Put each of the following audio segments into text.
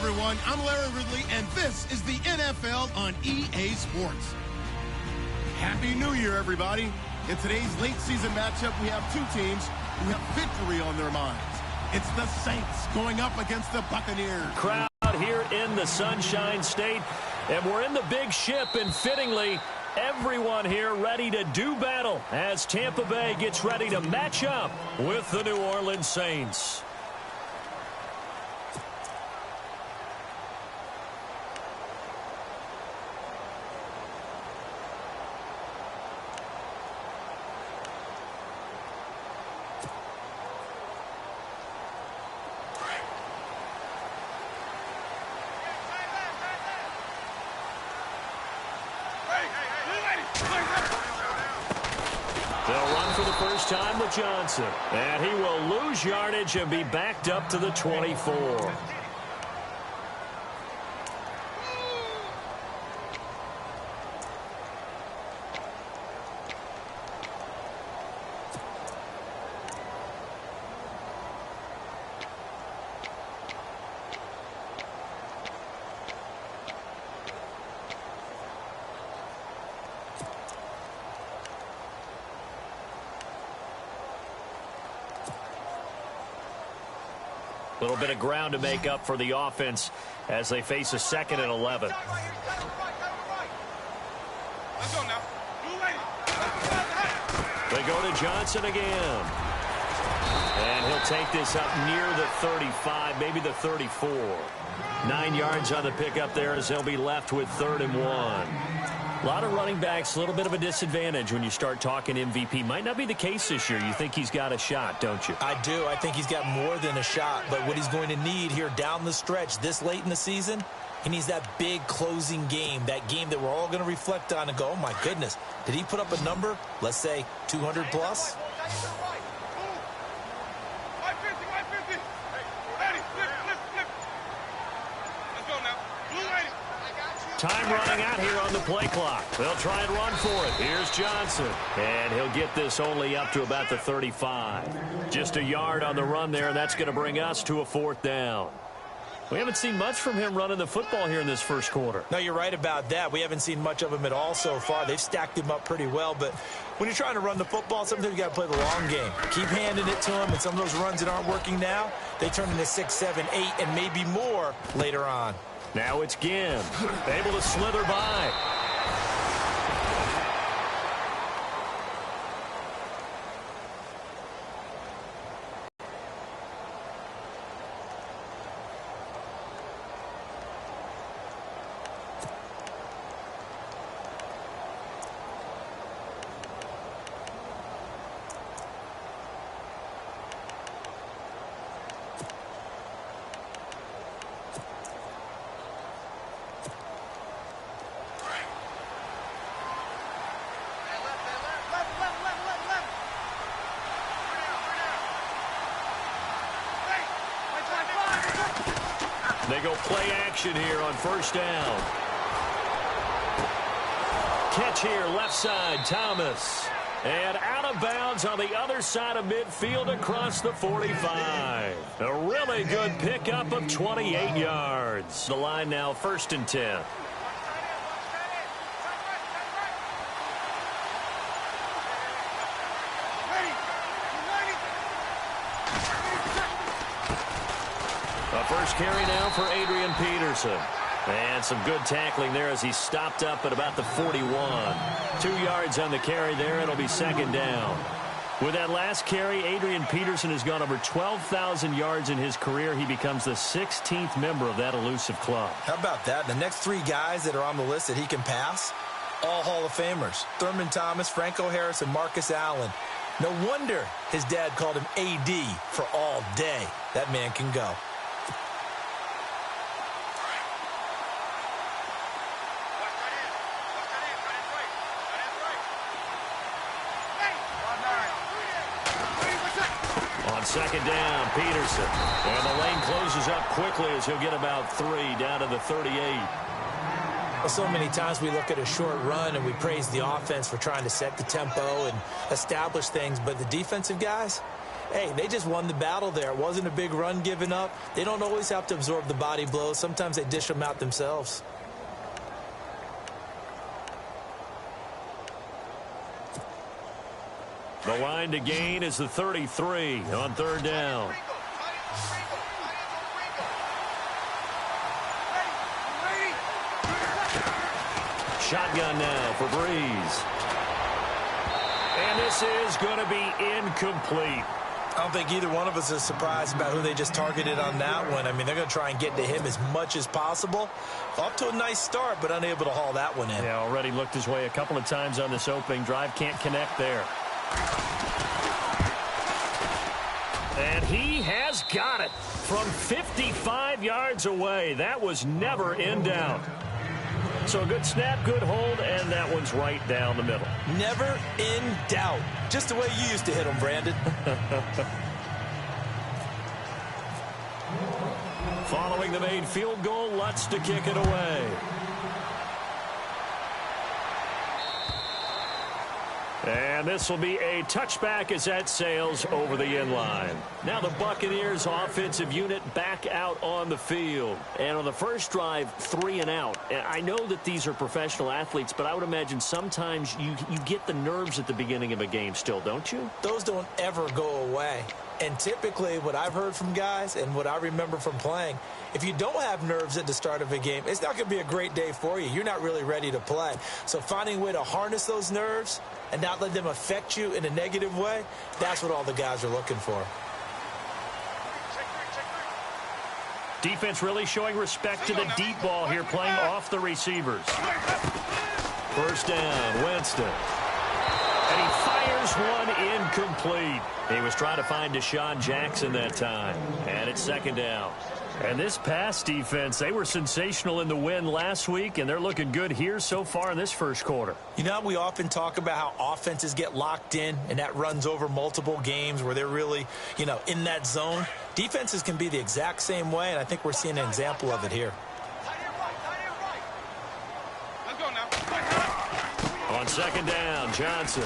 everyone. I'm Larry Ridley, and this is the NFL on EA Sports. Happy New Year, everybody. In today's late season matchup, we have two teams who have victory on their minds. It's the Saints going up against the Buccaneers. Crowd here in the Sunshine State, and we're in the big ship, and fittingly, everyone here ready to do battle as Tampa Bay gets ready to match up with the New Orleans Saints. They'll run for the first time with Johnson. And he will lose yardage and be backed up to the 24. A little bit of ground to make up for the offense as they face a 2nd and 11. They go to Johnson again. And he'll take this up near the 35, maybe the 34. 9 yards on the pickup there as they'll be left with 3rd and 1. A lot of running backs, a little bit of a disadvantage when you start talking MVP. Might not be the case this year. You think he's got a shot, don't you? I do. I think he's got more than a shot. But what he's going to need here down the stretch this late in the season, he needs that big closing game, that game that we're all going to reflect on and go, oh, my goodness, did he put up a number, let's say 200 plus? Time running out here on the play clock. They'll try and run for it. Here's Johnson. And he'll get this only up to about the 35. Just a yard on the run there, and that's going to bring us to a 4th down. We haven't seen much from him running the football here in this first quarter. No, you're right about that. We haven't seen much of him at all so far. They've stacked him up pretty well, but when you're trying to run the football, sometimes you got to play the long game. Keep handing it to him, and some of those runs that aren't working now, they turn into 6, 7, 8, and maybe more later on. Now it's Ginn, able to slither by. They go play action here on 1st down. Catch here, left side, Thomas. And out of bounds on the other side of midfield across the 45. A really good pickup of 28 yards. The line now 1st and 10. First carry now for Adrian Peterson. And some good tackling there as he stopped up at about the 41. 2 yards on the carry there. It'll be 2nd down. With that last carry, Adrian Peterson has gone over 12,000 yards in his career. He becomes the 16th member of that elusive club. How about that? The next 3 guys that are on the list that he can pass, all Hall of Famers. Thurman Thomas, Franco Harris, and Marcus Allen. No wonder his dad called him AD for all day. That man can go. On 2nd down, Peterson. And the lane closes up quickly as he'll get about 3 down to the 38. Well, so many times we look at a short run and we praise the offense for trying to set the tempo and establish things, but the defensive guys, hey, they just won the battle there. It wasn't a big run given up. They don't always have to absorb the body blows. Sometimes they dish them out themselves. The line to gain is the 33 on third down. Shotgun now for Breeze. And this is going to be incomplete. I don't think either one of us is surprised about who they just targeted on that one. I mean, they're going to try and get to him as much as possible. Off to a nice start, but unable to haul that one in. Yeah, already looked his way a couple of times on this opening drive. Can't connect there. And he has got it from 55 yards away. That was never in doubt. So a good snap, good hold, and that one's right down the middle. Never in doubt. Just the way you used to hit them, Brandon. Following the made field goal, Lutz to kick it away. And this will be a touchback as that sails over the end line. Now the Buccaneers offensive unit back out on the field. And on the first drive, 3 and out. And I know that these are professional athletes, but I would imagine sometimes you get the nerves at the beginning of a game still, don't you? Those don't ever go away. And typically what I've heard from guys and what I remember from playing, if you don't have nerves at the start of a game, it's not going to be a great day for you. You're not really ready to play. So finding a way to harness those nerves and not let them affect you in a negative way, that's what all the guys are looking for. Defense really showing respect to the deep ball here, playing off the receivers. First down, Winston. And he fires one incomplete. He was trying to find Deshaun Jackson that time. And it's second down. And this pass defense, they were sensational in the win last week, and they're looking good here so far in this first quarter. You know, we often talk about how offenses get locked in, and that runs over multiple games where they're really, you know, in that zone. Defenses can be the exact same way, and I think we're seeing an example of it here. On second down, Johnson.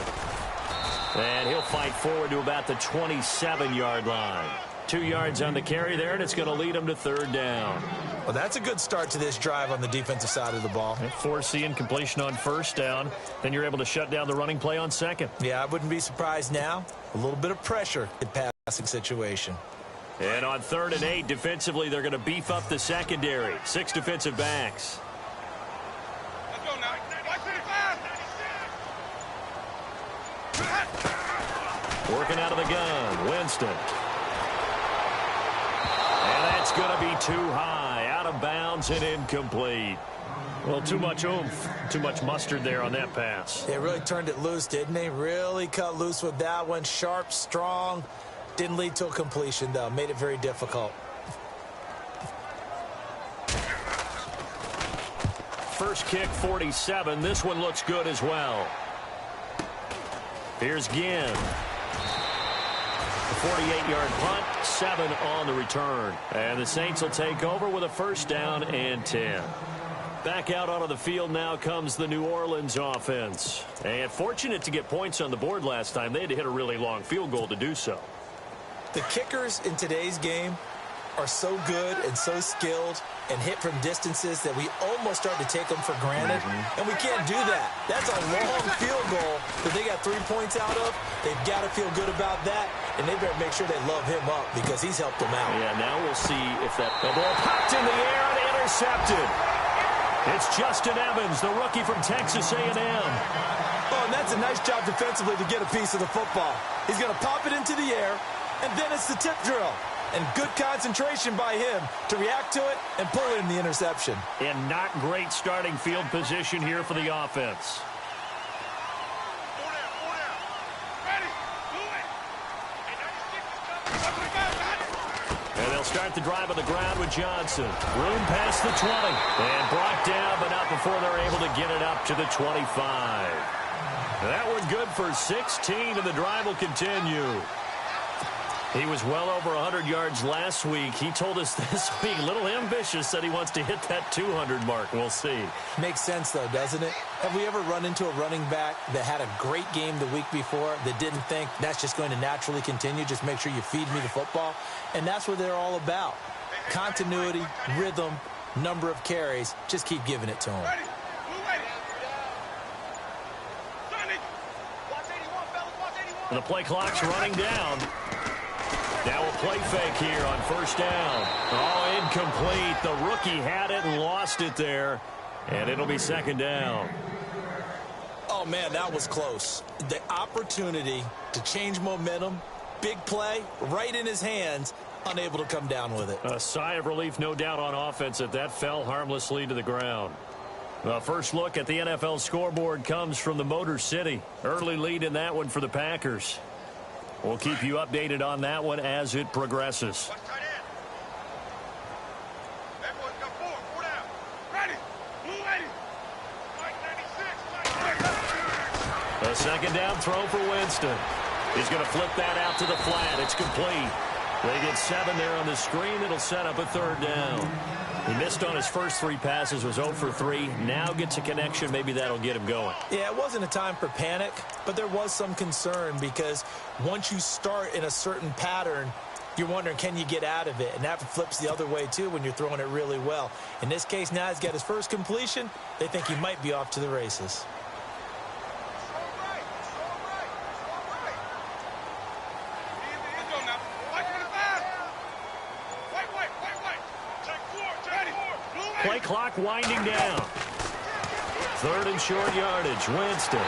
And he'll fight forward to about the 27-yard line. 2 yards on the carry there, and it's going to lead him to third down. Well, that's a good start to this drive on the defensive side of the ball. Forcing completion on first down. Then you're able to shut down the running play on second. Yeah, I wouldn't be surprised now. A little bit of pressure in passing situation. And on 3rd and 8, defensively, they're going to beef up the secondary. 6 defensive backs. Let's go now. Working out of the gun, Winston. And that's going to be too high, out of bounds and incomplete. Well, too much oomph, too much mustard there on that pass. They really turned it loose, didn't they? Really cut loose with that one. Sharp, strong. Didn't lead to a completion, though. Made it very difficult. First kick, 47. This one looks good as well. Here's Ginn. 48-yard punt, 7 on the return. And the Saints will take over with a first down and 10. Back out onto the field now comes the New Orleans offense. And fortunate to get points on the board last time. They had to hit a really long field goal to do so. The kickers in today's game are so good and so skilled and hit from distances that we almost start to take them for granted. And we can't do that. That's a long field goal that they got 3 points out of. They've got to feel good about that, and they better make sure they love him up because he's helped them out. Yeah, now we'll see if that ball popped in the air and intercepted. It's Justin Evans, the rookie from Texas A&M. Oh, and that's a nice job defensively to get a piece of the football. He's going to pop it into the air, and then it's the tip drill. And good concentration by him to react to it and pull in the interception. And not great starting field position here for the offense. And they'll start the drive on the ground with Johnson. Room past the 20. And brought down, but not before they're able to get it up to the 25. That one good for 16, and the drive will continue. He was well over 100 yards last week. He told us this week, a little ambitious, said he wants to hit that 200 mark. We'll see. Makes sense, though, doesn't it? Have we ever run into a running back that had a great game the week before that didn't think that's just going to naturally continue? Just make sure you feed me the football. And that's what they're all about. Continuity, rhythm, number of carries. Just keep giving it to him. And the play clock's running down. Now a play fake here on first down. Oh, incomplete. The rookie had it and lost it there. And it'll be second down. Oh, man, that was close. The opportunity to change momentum, big play, right in his hands, unable to come down with it. A sigh of relief, no doubt, on offense that fell harmlessly to the ground. The first look at the NFL scoreboard comes from the Motor City. Early lead in that one for the Packers. We'll keep you updated on that one as it progresses. A second down throw for Winston. He's going to flip that out to the flat. It's complete. They get 7 there on the screen. It'll set up a third down. He missed on his first 3 passes, was 0 for 3. Now gets a connection. Maybe that'll get him going. Yeah, it wasn't a time for panic, but there was some concern because once you start in a certain pattern, you're wondering, can you get out of it? And that flips the other way, too, when you're throwing it really well. In this case, now he's got his first completion. They think he might be off to the races. Play clock winding down. 3rd and short yardage. Winston.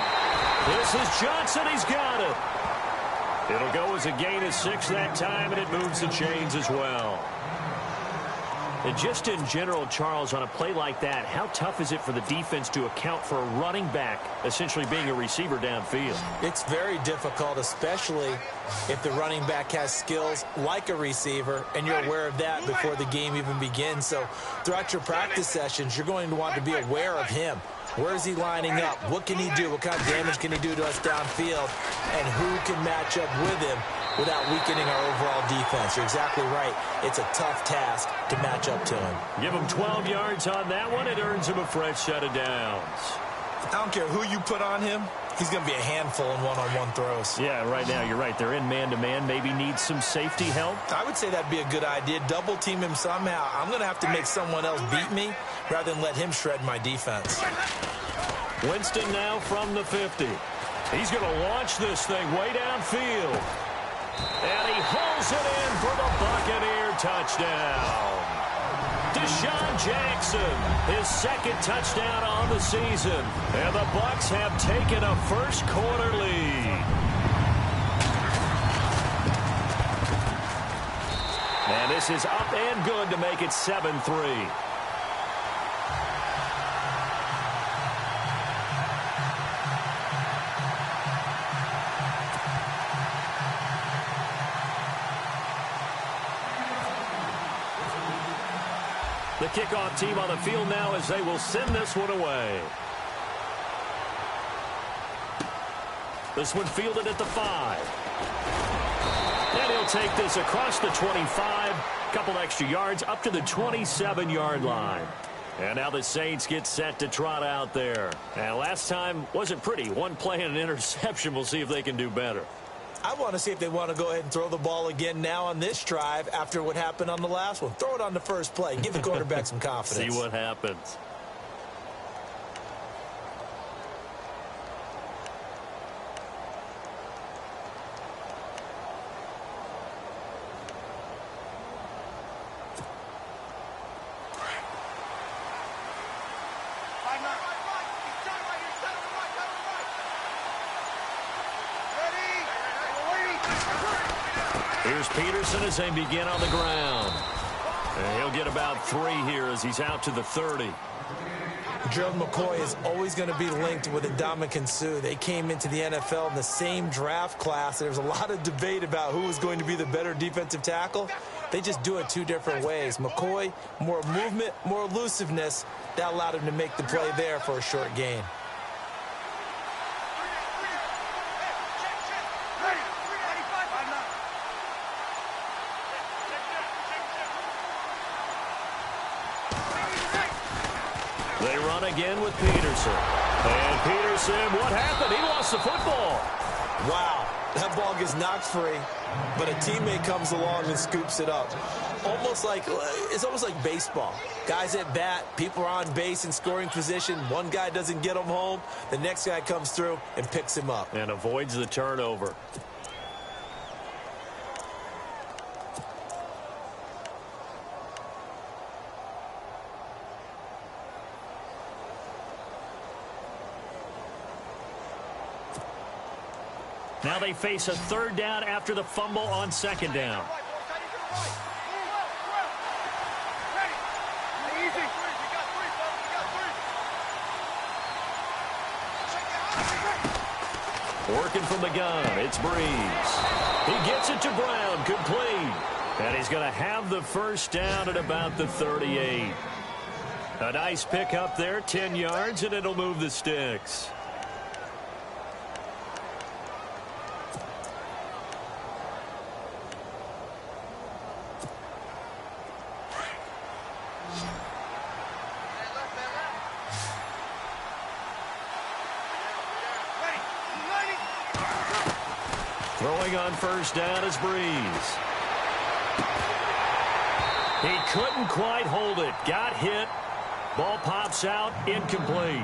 This is Johnson. He's got it. It'll go as a gain of 6 that time, and it moves the chains as well. And just in general, Charles, on a play like that, how tough is it for the defense to account for a running back essentially being a receiver downfield? It's very difficult, especially if the running back has skills like a receiver, and you're aware of that before the game even begins. So throughout your practice sessions, you're going to want to be aware of him. Where is he lining up? What can he do? What kind of damage can he do to us downfield? And who can match up with him without weakening our overall defense? You're exactly right. It's a tough task to match up to him. Give him 12 yards on that one. It earns him a fresh set of downs. I don't care who you put on him. He's going to be a handful in one-on-one throws. Yeah, right now, you're right. They're in man-to-man. Maybe needs some safety help. I would say that'd be a good idea. Double team him somehow. I'm going to have to make someone else beat me rather than let him shred my defense. Winston now from the 50. He's going to launch this thing way downfield. And he hauls it in for the Buccaneer touchdown. Deshaun Jackson, his 2nd touchdown on the season. And the Bucs have taken a first-quarter lead. And this is up and good to make it 7-3. The kickoff team on the field now as they will send this one away. This one fielded at the 5. And he'll take this across the 25. Couple extra yards up to the 27-yard line. And now the Saints get set to trot out there. And last time wasn't pretty. One play and an interception. We'll see if they can do better. I want to see if they want to go ahead and throw the ball again now on this drive after what happened on the last one. Throw it on the first play. Give the quarterback some confidence. See what happens. Here's Peterson as they begin on the ground. And he'll get about 3 here as he's out to the 30. Gerald McCoy is always going to be linked with Ndamukong Suh. They came into the NFL in the same draft class. There's a lot of debate about who was going to be the better defensive tackle. They just do it 2 different ways. McCoy, more movement, more elusiveness. That allowed him to make the play there for a short gain. They run again with Peterson. And Peterson, what happened? He lost the football. Wow, that ball gets knocked free, but a teammate comes along and scoops it up. It's almost like baseball. Guys at bat, people are on base in scoring position. One guy doesn't get him home. The next guy comes through and picks him up. And avoids the turnover. Now they face a third down after the fumble on second down. Working from the gun, it's Breeze. He gets it to Brown, complete. And he's going to have the first down at about the 38. A nice pick up there, 10 yards, and it'll move the sticks. Throwing on first down is Breeze. He couldn't quite hold it. Got hit. Ball pops out. Incomplete.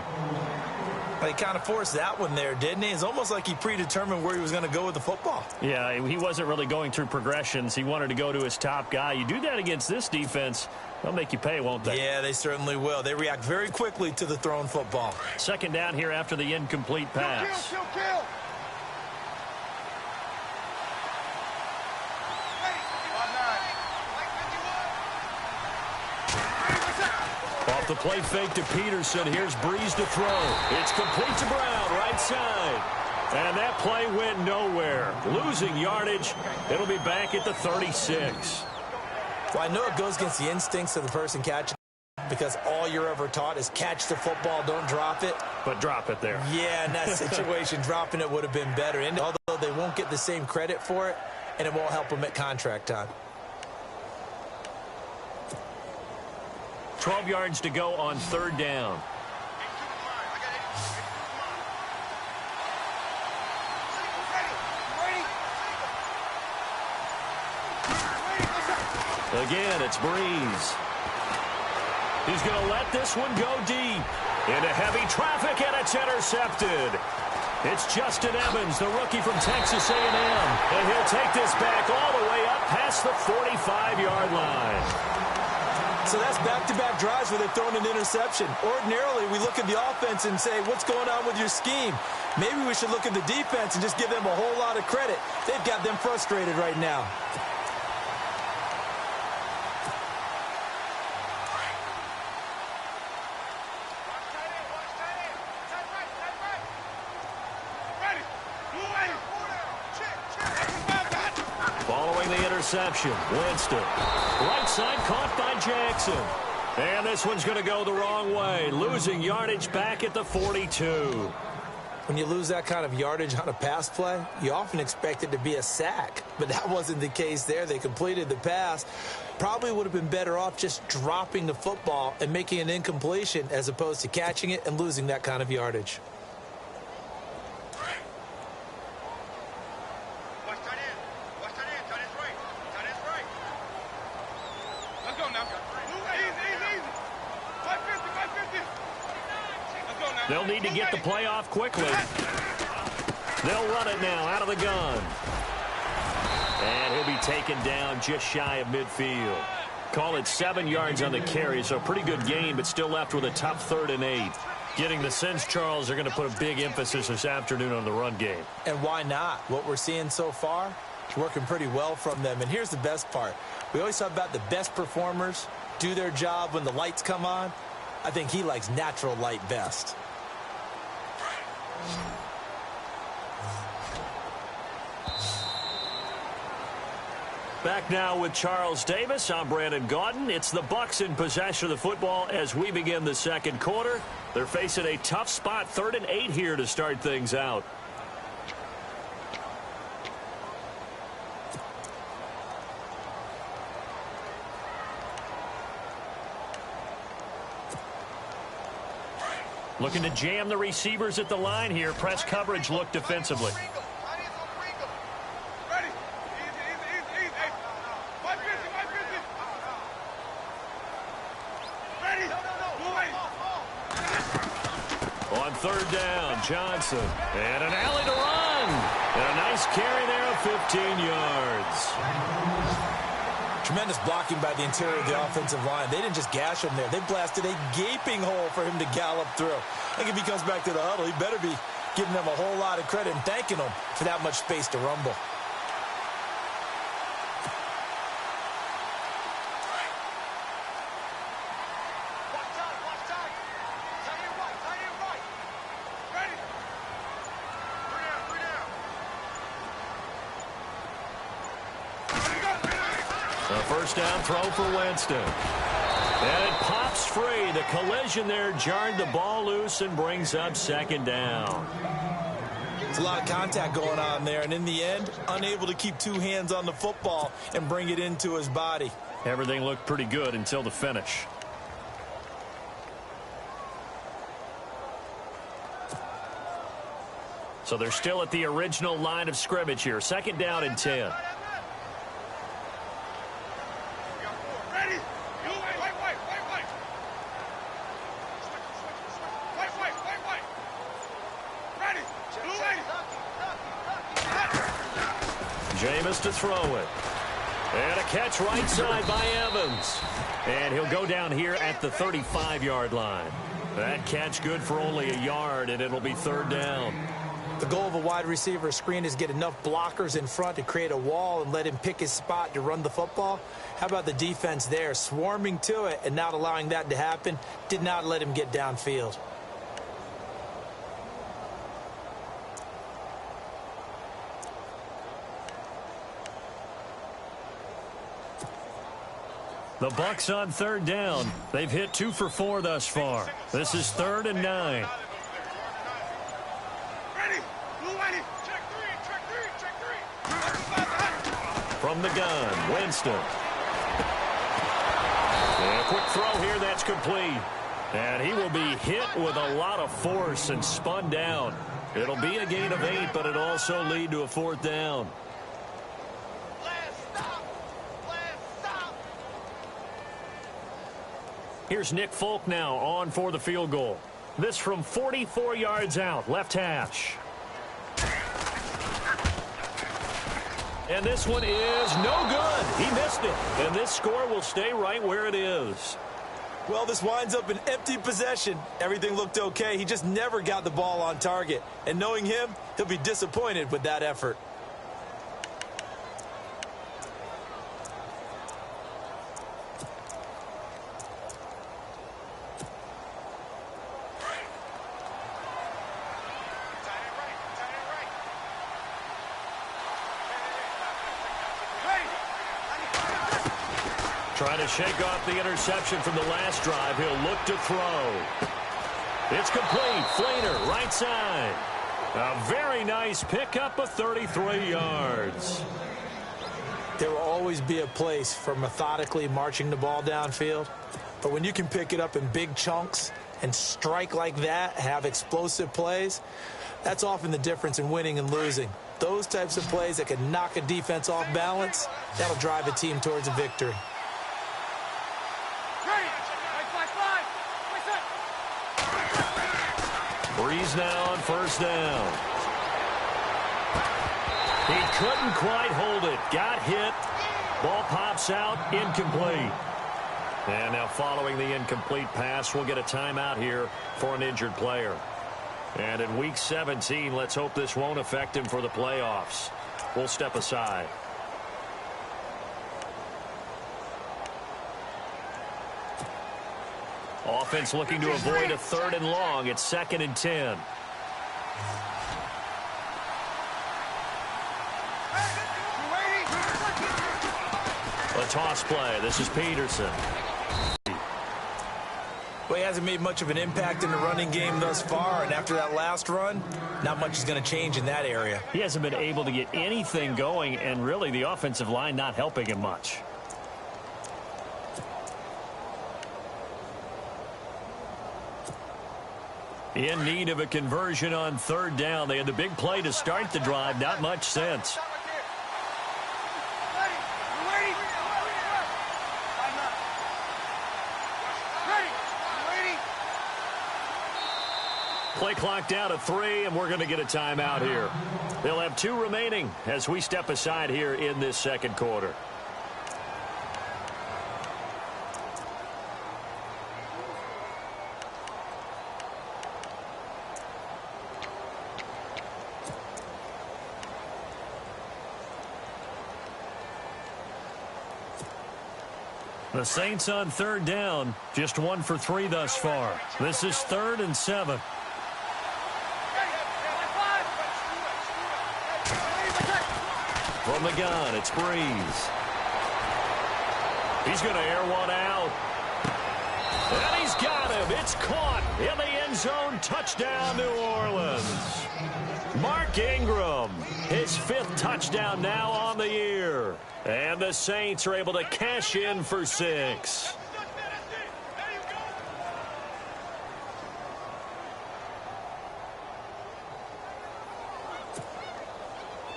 He kind of forced that one there, didn't he? It's almost like he predetermined where he was going to go with the football. Yeah, he wasn't really going through progressions. He wanted to go to his top guy. You do that against this defense, they'll make you pay, won't they? Yeah, they certainly will. They react very quickly to the thrown football. Second down here after the incomplete pass. Kill. Off the play fake to Peterson. Here's Breeze to throw. It's complete to Brown, right side. And that play went nowhere. Losing yardage. It'll be back at the 36. Well, I know it goes against the instincts of the person catching, because all you're ever taught is catch the football, don't drop it. But drop it there. Yeah, in that situation, dropping it would have been better. And although they won't get the same credit for it, and it won't help them at contract time. 12 yards to go on third down. Again, it's Breeze. He's going to let this one go deep. Into heavy traffic, and it's intercepted. It's Justin Evans, the rookie from Texas A&M. And he'll take this back all the way up past the 45-yard line. So that's back-to-back drives where they've thrown an interception. Ordinarily, we look at the offense and say, what's going on with your scheme? Maybe we should look at the defense and just give them a whole lot of credit. They've got them frustrated right now. Following the interception, Winston. Right side caught by Jackson. And this one's going to go the wrong way. Losing yardage back at the 42. When you lose that kind of yardage on a pass play, you often expect it to be a sack. But that wasn't the case there. They completed the pass. Probably would have been better off just dropping the football and making an incompletion as opposed to catching it and losing that kind of yardage. They'll need to get the play off quickly. They'll run it now out of the gun. And he'll be taken down just shy of midfield. Call it 7 yards on the carry, so a pretty good gain, but still left with a tough 3rd and 8. Getting the sense, Charles, they're going to put a big emphasis this afternoon on the run game. And why not? What we're seeing so far, it's working pretty well from them. And here's the best part. We always talk about the best performers do their job when the lights come on. I think he likes natural light best. Back now with Charles Davis. I'm Brandon Gaudin. It's the Bucs in possession of the football as we begin the second quarter. They're facing a tough spot, 3rd and 8 here to start things out. Looking to jam the receivers at the line here. Press coverage look defensively. Ready? Easy. White busy. Ready? On third down, Johnson. And an alley to run. And a nice carry there of 15 yards. Tremendous blocking by the interior of the offensive line. They didn't just gash him there. They blasted a gaping hole for him to gallop through. I think if he comes back to the huddle, he better be giving them a whole lot of credit and thanking them for that much space to rumble. A first down throw for Winston. And it pops free. The collision there jarred the ball loose and brings up second down. There's a lot of contact going on there, and in the end, unable to keep two hands on the football and bring it into his body. Everything looked pretty good until the finish. So they're still at the original line of scrimmage here. Second down and 10. Jameis to throw it. And a catch right side by Evans. And he'll go down here at the 35-yard line. That catch good for only a yard, and it'll be third down. The goal of a wide receiver screen is get enough blockers in front to create a wall and let him pick his spot to run the football. How about the defense there, swarming to it and not allowing that to happen? Did not let him get downfield. The Bucs on third down. They've hit 2 for 4 thus far. This is 3rd and 9. From the gun, Winston. And a quick throw here, that's complete. And he will be hit with a lot of force and spun down. It'll be a gain of 8, but it'll also lead to a 4th down. Here's Nick Folk now on for the field goal. This from 44 yards out, left hash. And this one is no good. He missed it. And this score will stay right where it is. Well, this winds up an empty possession. Everything looked okay. He just never got the ball on target. And knowing him, he'll be disappointed with that effort. Trying to shake off the interception from the last drive. He'll look to throw. It's complete. Flainer, right side. A very nice pickup of 33 yards. There will always be a place for methodically marching the ball downfield. But when you can pick it up in big chunks and strike like that, have explosive plays, that's often the difference in winning and losing. Those types of plays that can knock a defense off balance, that'll drive a team towards a victory. Breeze now on first down. He couldn't quite hold it. Got hit. Ball pops out. Incomplete. And now following the incomplete pass, we'll get a timeout here for an injured player. And in Week 17, let's hope this won't affect him for the playoffs. We'll step aside. Offense looking to avoid a 3rd and long. It's 2nd and 10. A toss play. This is Peterson. Well, he hasn't made much of an impact in the running game thus far, and after that last run, not much is going to change in that area. He hasn't been able to get anything going, and really the offensive line not helping him much. In need of a conversion on third down. They had the big play to start the drive. Not much sense. Play clock down to 3, and we're going to get a timeout here. They'll have 2 remaining as we step aside here in this second quarter. The Saints on third down, just 1 for 3 thus far. This is 3rd and 7. From the gun, it's Breeze. He's going to air one out. And he's got him. It's caught in the end zone. Touchdown, New Orleans. Mark Ingram, his 5th touchdown now on the year. And the Saints are able to cash in for 6.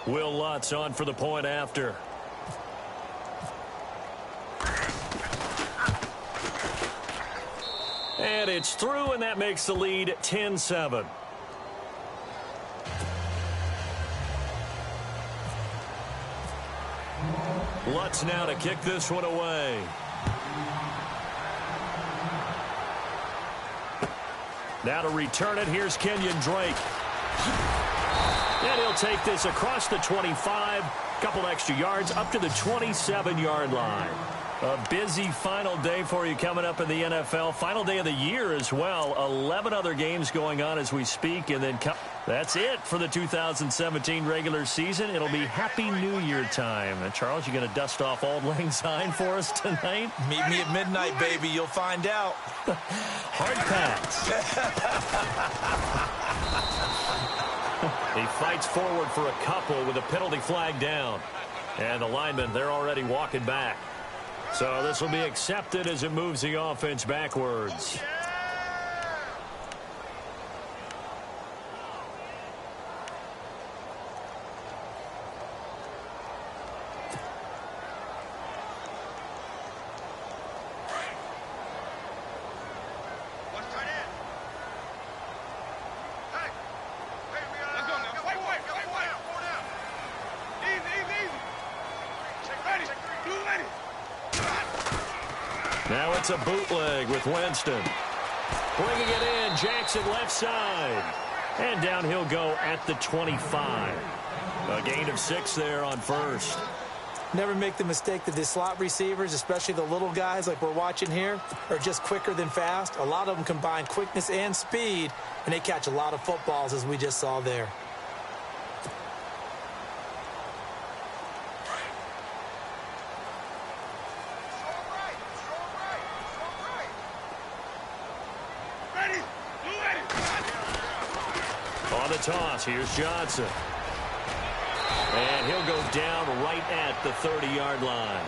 Will Lutz on for the point after. And it's through, and that makes the lead 10-7. Lutz now to kick this one away. Now to return it, here's Kenyon Drake. And he'll take this across the 25, couple extra yards, up to the 27-yard line. A busy final day for you coming up in the NFL. Final day of the year as well. 11 other games going on as we speak. And then that's it for the 2017 regular season. It'll be Happy New Year time. And Charles, you going to dust off Auld Lang Syne for us tonight? Meet me at midnight, baby. You'll find out. Hard pass. He fights forward for a couple with a penalty flag down. And the linemen, they're already walking back. So this will be accepted as it moves the offense backwards. Now it's a bootleg with Winston. Bringing it in, Jackson left side. And down he'll go at the 25. A gain of 6 there on first. Never make the mistake that the slot receivers, especially the little guys like we're watching here, are just quicker than fast. A lot of them combine quickness and speed, and they catch a lot of footballs, as we just saw there. Toss. Here's Johnson. And he'll go down right at the 30-yard line.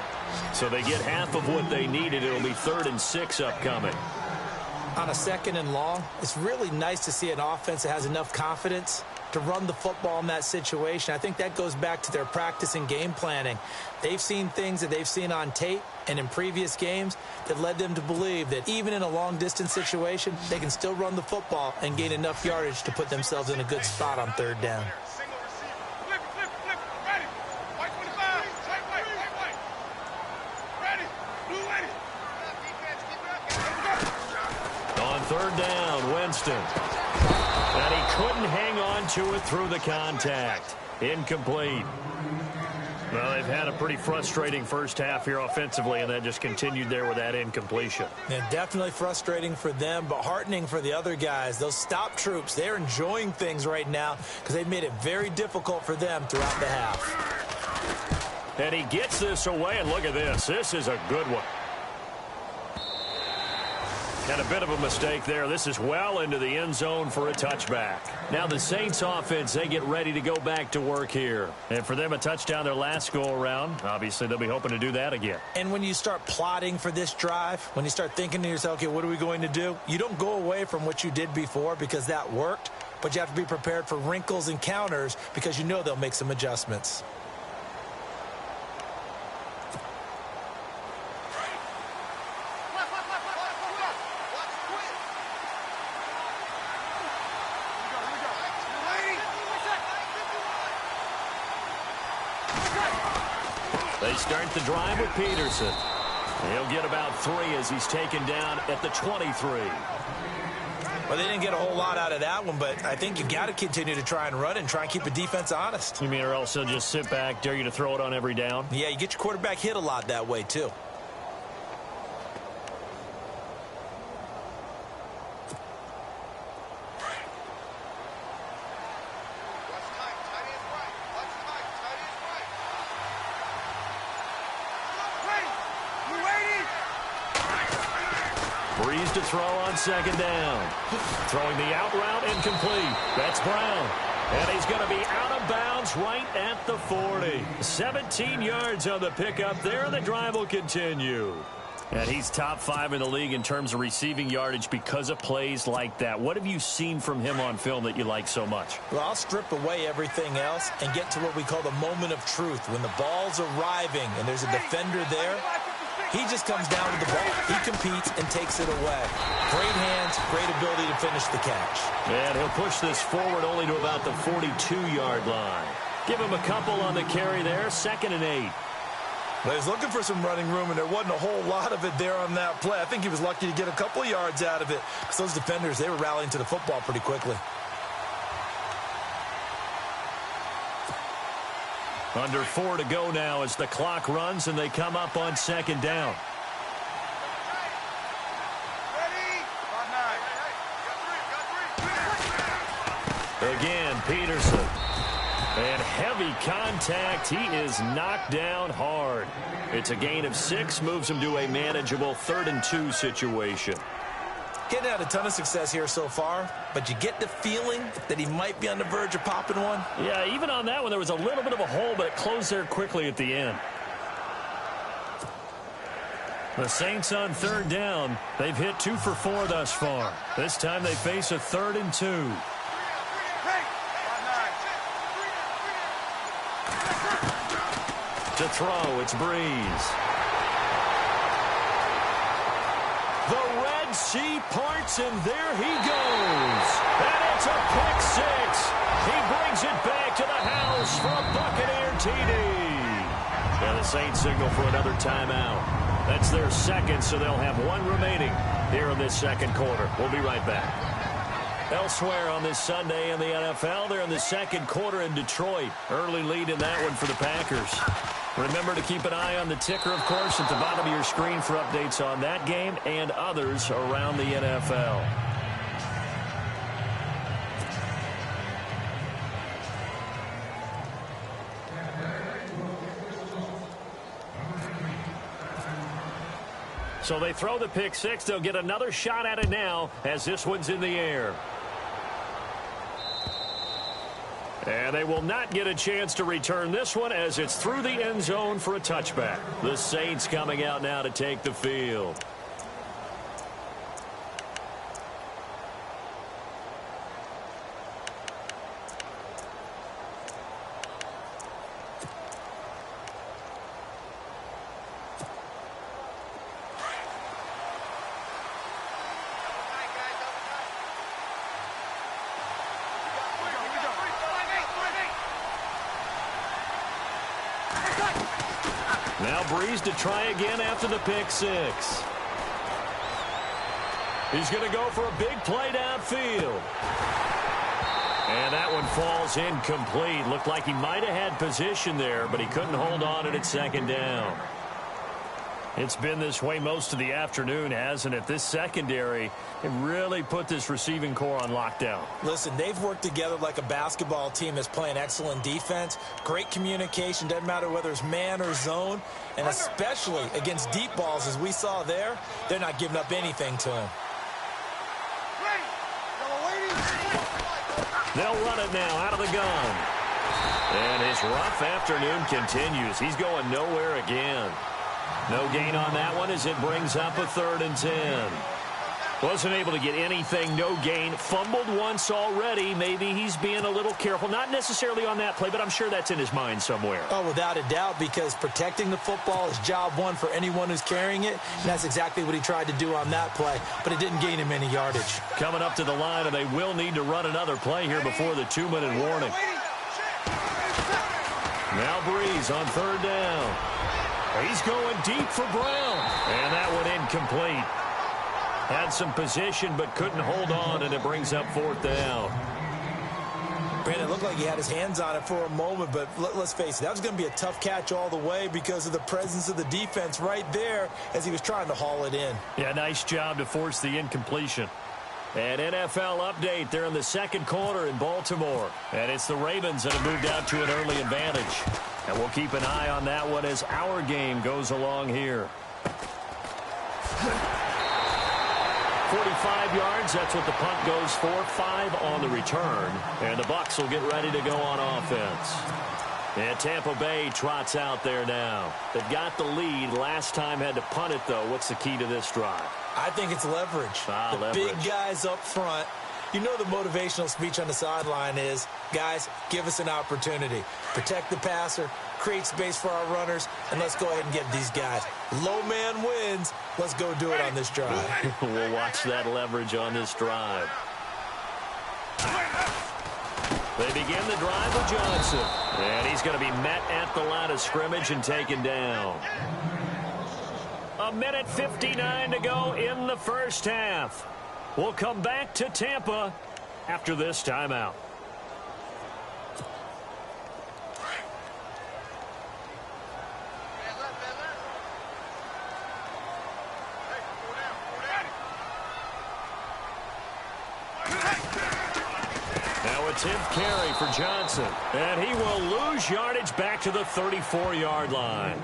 So they get half of what they needed. It'll be 3rd and 6 upcoming. On a 2nd and long, it's really nice to see an offense that has enough confidence to run the football in that situation. I think that goes back to their practice and game planning. They've seen things that they've seen on tape and in previous games that led them to believe that even in a long-distance situation, they can still run the football and gain enough yardage to put themselves in a good spot on 3rd down. On 3rd down, Winston. And he couldn't hang on to it through the contact. Incomplete. Well, they've had a pretty frustrating first half here offensively, and that just continued there with that incompletion. Yeah, definitely frustrating for them, but heartening for the other guys. Those stop troops, they're enjoying things right now because they've made it very difficult for them throughout the half. And he gets this away, and look at this. This is a good one. And a bit of a mistake there. This is well into the end zone for a touchback. Now the Saints offense, they get ready to go back to work here. And for them, a touchdown their last go-around. Obviously, they'll be hoping to do that again. And when you start plotting for this drive, when you start thinking to yourself, okay, what are we going to do? You don't go away from what you did before because that worked, but you have to be prepared for wrinkles and counters because you know they'll make some adjustments. They start the drive with Peterson. He'll get about 3 as he's taken down at the 23. Well, they didn't get a whole lot out of that one, but I think you got to continue to try and run and try and keep the defense honest. You mean or else they'll just sit back, dare you to throw it on every down? Yeah, you get your quarterback hit a lot that way, too. Breeze to throw on second down. Throwing the out route incomplete. That's Brown. And he's going to be out of bounds right at the 40. 17 yards on the pickup there, and the drive will continue. And he's top 5 in the league in terms of receiving yardage because of plays like that. What have you seen from him on film that you like so much? Well, I'll strip away everything else and get to what we call the moment of truth. When the ball's arriving and there's a defender there, he just comes down with the ball. He competes and takes it away. Great hands, great ability to finish the catch. And he'll push this forward only to about the 42-yard line. Give him a couple on the carry there, 2nd and 8. Well, he was looking for some running room, and there wasn't a whole lot of it there on that play. I think he was lucky to get a couple of yards out of it because those defenders, they were rallying to the football pretty quickly. Under 4 to go now as the clock runs and they come up on 2nd down. Again, Peterson. And heavy contact. He is knocked down hard. It's a gain of 6, moves him to a manageable 3rd and 2 situation. Getting had a ton of success here so far, but you get the feeling that he might be on the verge of popping one. Yeah, even on that one, there was a little bit of a hole, but it closed there quickly at the end. The Saints on 3rd down. They've hit 2 for 4 thus far. This time they face a 3rd and 2. To throw, it's Breeze. The Red Sea parts, and there he goes. And it's a pick 6. He brings it back to the house for a Buccaneer TD. And the Saints signal for another timeout. That's their 2nd, so they'll have 1 remaining here in this 2nd quarter. We'll be right back. Elsewhere on this Sunday in the NFL, they're in the 2nd quarter in Detroit. Early lead in that one for the Packers. Remember to keep an eye on the ticker, of course, at the bottom of your screen for updates on that game and others around the NFL. So they throw the pick 6. They'll get another shot at it now as this one's in the air. And they will not get a chance to return this one as it's through the end zone for a touchback. The Saints coming out now to take the field. Now Breeze to try again after the pick 6. He's going to go for a big play downfield. And that one falls incomplete. Looked like he might have had position there, but he couldn't hold on it at 2nd down. It's been this way most of the afternoon, hasn't it? This secondary, it really put this receiving core on lockdown. Listen, they've worked together like a basketball team that's playing excellent defense. Great communication, doesn't matter whether it's man or zone. And especially against deep balls, as we saw there, they're not giving up anything to him. They'll run it now out of the gun. And his rough afternoon continues. He's going nowhere again. No gain on that one as it brings up a 3rd and 10. Wasn't able to get anything, no gain. Fumbled once already. Maybe he's being a little careful. Not necessarily on that play, but I'm sure that's in his mind somewhere. Oh, without a doubt, because protecting the football is job one for anyone who's carrying it. And that's exactly what he tried to do on that play, but it didn't gain him any yardage. Coming up to the line, and they will need to run another play here before the 2-minute warning. Now Breeze on 3rd down. He's going deep for Brown. And that one incomplete. Had some position but couldn't hold on, and it brings up 4th down. Brandon, it looked like he had his hands on it for a moment, but let's face it, that was going to be a tough catch all the way because of the presence of the defense right there as he was trying to haul it in. Yeah, nice job to force the incompletion. An NFL update there in the 2nd quarter in Baltimore. And it's the Ravens that have moved out to an early advantage. And we'll keep an eye on that one as our game goes along here. 45 yards, that's what the punt goes for. 5 on the return. And the Bucs will get ready to go on offense. And Tampa Bay trots out there now. They've got the lead. Last time had to punt it, though. What's the key to this drive? I think it's leverage. Leverage. Big guys up front. You know the motivational speech on the sideline is, guys, give us an opportunity. Protect the passer, create space for our runners, and let's go ahead and get these guys. Low man wins. Let's go do it on this drive. We'll watch that leverage on this drive. They begin the drive with Johnson. And he's going to be met at the line of scrimmage and taken down. 1:59 to go in the first half. We'll come back to Tampa after this timeout. Now a 10th carry for Johnson. And he will lose yardage back to the 34-yard line.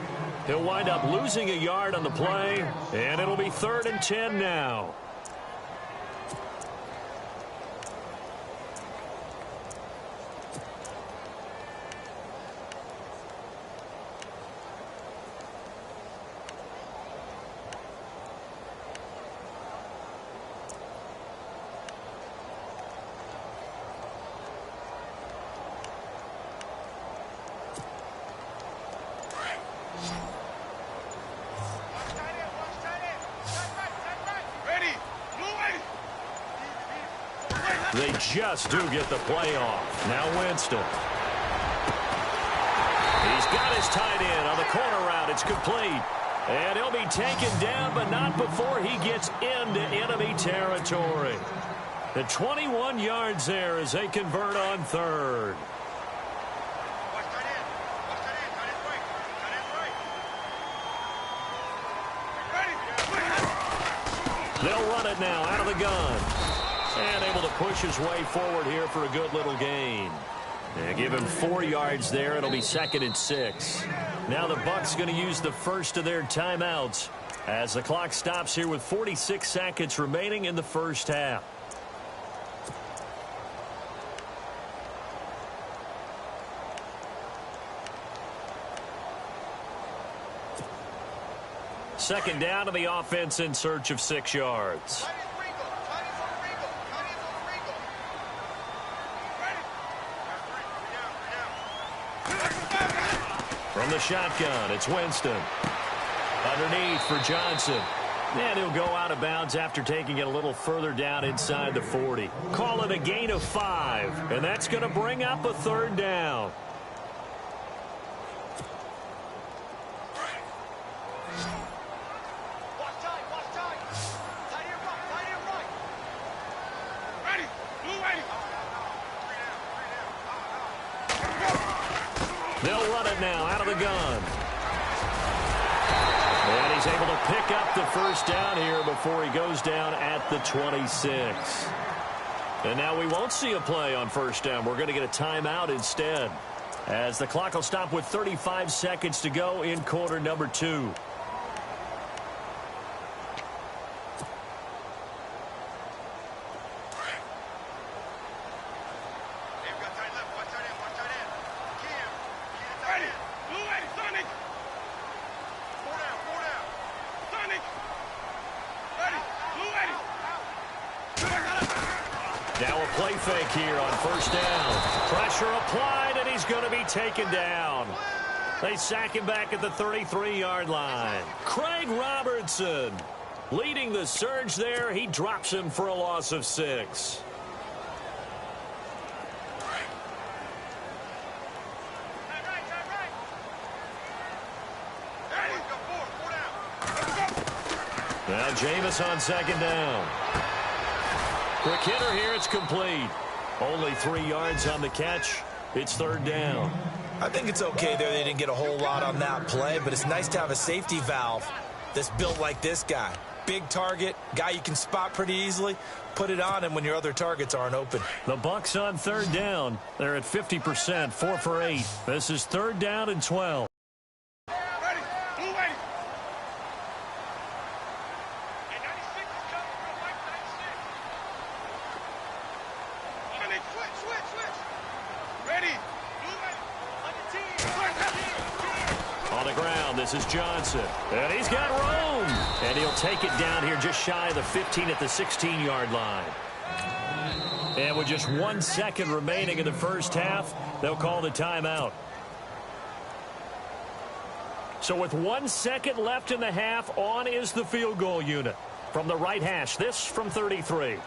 He'll wind up losing a yard on the play, and it'll be 3rd and 10 now. They just do get the play off. Now Winston. He's got his tight end on the corner route. It's complete. And he'll be taken down, but not before he gets into enemy territory. The 21 yards there as they convert on 3rd. They'll run it now out of the gun. And able to push his way forward here for a good little gain. And give him 4 yards there. It'll be 2nd and 6. Now the Bucs going to use the first of their timeouts as the clock stops here with 46 seconds remaining in the first half. Second down to the offense in search of 6 yards. From the shotgun, it's Winston. Underneath for Johnson. And he'll go out of bounds after taking it a little further down inside the 40. Call it a gain of 5. And that's going to bring up a 3rd down. They'll run it now out of the gun. And he's able to pick up the first down here before he goes down at the 26. And now we won't see a play on first down. We're going to get a timeout instead, as the clock will stop with 35 seconds to go in quarter number 2. Now a play fake here on first down. Pressure applied, and he's going to be taken down. They sack him back at the 33-yard line. Craig Robertson leading the surge there. He drops him for a loss of 6. Now Jameis on second down. Quick hitter here. It's complete. Only 3 yards on the catch. It's third down. I think it's okay there. They didn't get a whole lot on that play, but it's nice to have a safety valve that's built like this guy. Big target, guy you can spot pretty easily. Put it on him when your other targets aren't open. The Bucs on third down. They're at 50%, 4 for 8. This is third down and 12. Ready. Blue ready. Hey, 96 is coming. Real light 96. And they switch. Ready. Blue ready. On the team. On the ground, this is Johnson. And he's got room. And he'll take it down here just shy of the 15 at the 16-yard line. And with just 1 second remaining in the first half, they'll call the timeout. So with 1 second left in the half, on is the field goal unit. From the right hash, this from 33.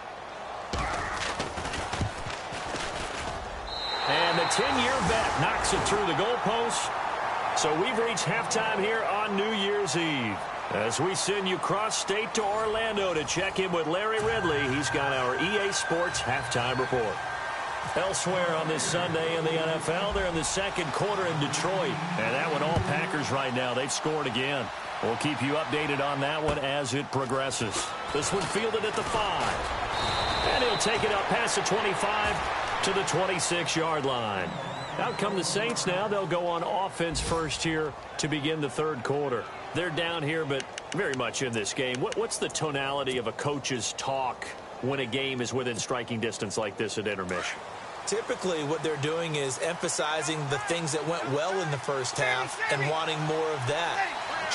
And the 10-year vet knocks it through the goalpost. So we've reached halftime here on New Year's Eve. As we send you cross-state to Orlando to check in with Larry Ridley, he's got our EA Sports halftime report. Elsewhere on this Sunday in the NFL, they're in the second quarter in Detroit. And that one all Packers right now. They've scored again. We'll keep you updated on that one as it progresses. This one fielded at the 5. And he'll take it up past the 25 to the 26-yard line. Out come the Saints now. They'll go on offense first here to begin the third quarter. They're down here, but very much in this game. What's the tonality of a coach's talk when a game is within striking distance like this at intermission? Typically, what they're doing is emphasizing the things that went well in the first half and wanting more of that.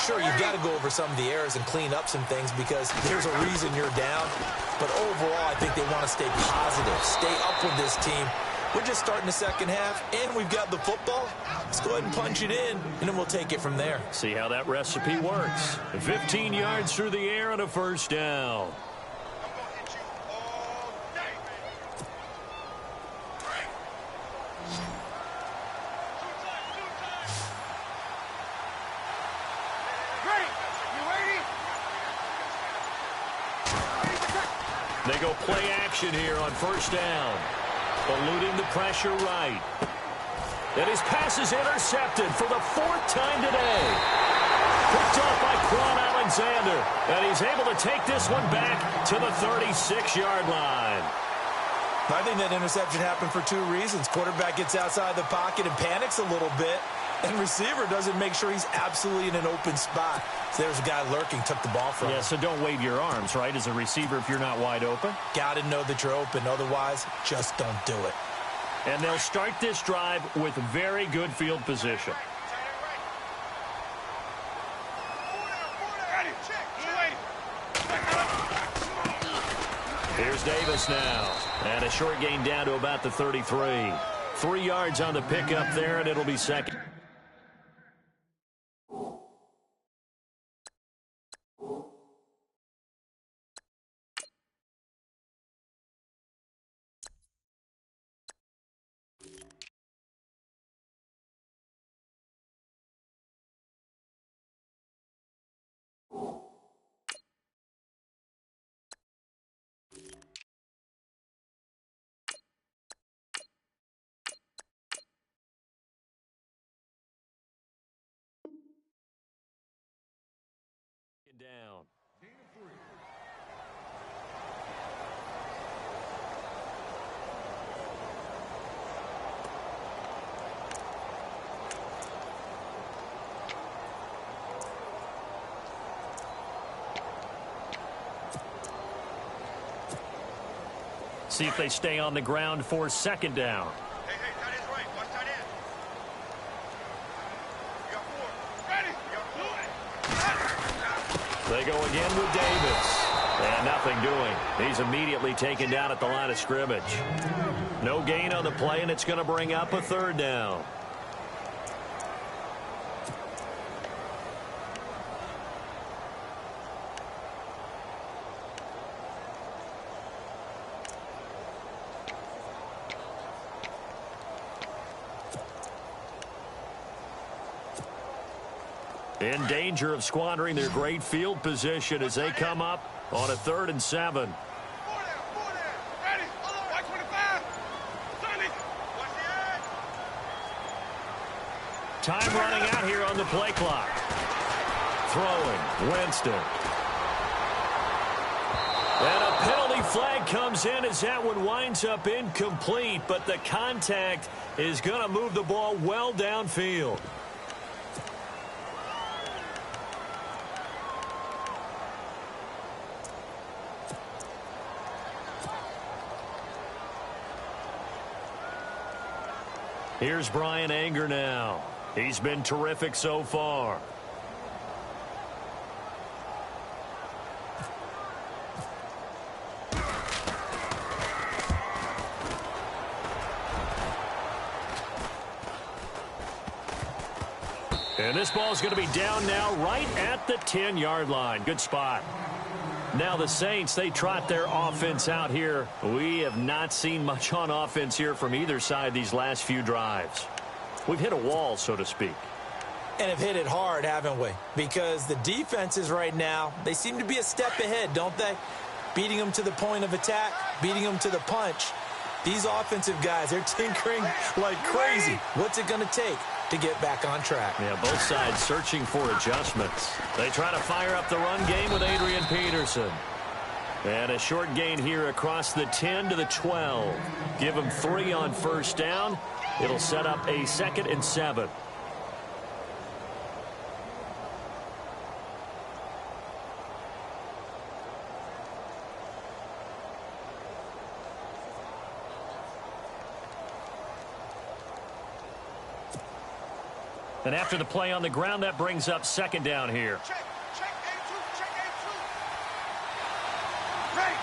Sure, you've got to go over some of the errors and clean up some things because there's a reason you're down. But overall, I think they want to stay positive, stay up with this team. We're just starting the second half, and we've got the football. Let's go ahead and punch it in, and then we'll take it from there. See how that recipe works. 15 yards through the air and a first down. They go play action here on first down. Eluding the pressure right. And his pass is intercepted for the 4th time today. Picked off by Quan Alexander. And he's able to take this one back to the 36-yard line. I think that interception happened for 2 reasons. Quarterback gets outside the pocket and panics a little bit. And receiver doesn't make sure he's absolutely in an open spot. So there's a guy lurking, took the ball from him. Yeah, so don't wave your arms, right, as a receiver if you're not wide open. Got to know that you're open. Otherwise, just don't do it. And they'll start this drive with very good field position. Here's Davis now. And a short gain down to about the 33. 3 yards on the pickup there, and it'll be second. Down. See if they stay on the ground for second down. Hey, tight end's right. Watch tight end. You got 4. Ready. You got 4. They go again with Davis. And nothing doing. He's immediately taken down at the line of scrimmage. No gain on the play, and it's going to bring up a third down. In danger of squandering their great field position as they come up on a 3rd and 7. Time running out here on the play clock. Throwing, Winston. And a penalty flag comes in as that one winds up incomplete, but the contact is going to move the ball well downfield. Here's Brian Anger now. He's been terrific so far. And this ball's going to be down now right at the 10-yard line. Good spot. Now the Saints, they trot their offense out here. We have not seen much on offense here from either side these last few drives. We've hit a wall, so to speak. And have hit it hard, haven't we? Because the defenses right now, they seem to be a step ahead, don't they? Beating them to the point of attack, beating them to the punch. These offensive guys, they're tinkering like crazy. What's it going to take to get back on track? Yeah, both sides searching for adjustments. They try to fire up the run game with Adrian Peterson. And a short gain here across the 10 to the 12. Give them 3 on first down. It'll set up a 2nd and 7. And after the play on the ground, that brings up 2nd down here. Check A2, check A2. Ready.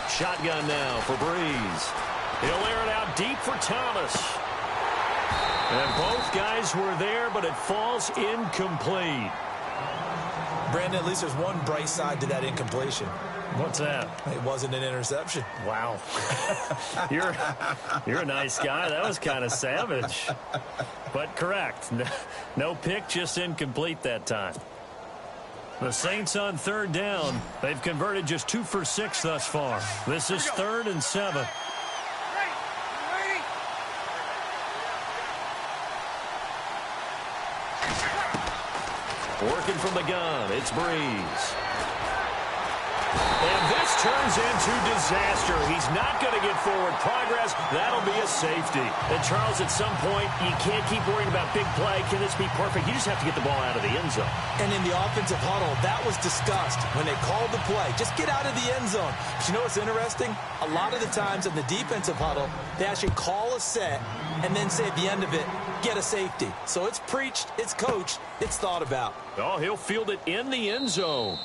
Shotgun now for Breeze. He'll air it out deep for Thomas. And both guys were there, but it falls incomplete. Brandon, at least there's one bright side to that incompletion. What's that? It wasn't an interception. Wow. You're a nice guy. That was kind of savage. But correct. No pick, just incomplete that time. The Saints on 3rd down. They've converted just 2 for 6 thus far. This is 3rd and 7. Working from the gun, it's Breeze. And this turns into disaster. He's not going to get forward progress. That'll be a safety. And, Charles, at some point, you can't keep worrying about big play. Can this be perfect? You just have to get the ball out of the end zone. And in the offensive huddle, that was discussed when they called the play. Just get out of the end zone. But you know what's interesting? A lot of the times in the defensive huddle, they actually call a set and then say at the end of it, get a safety. So it's preached, it's coached, it's thought about. Oh, he'll field it in the end zone.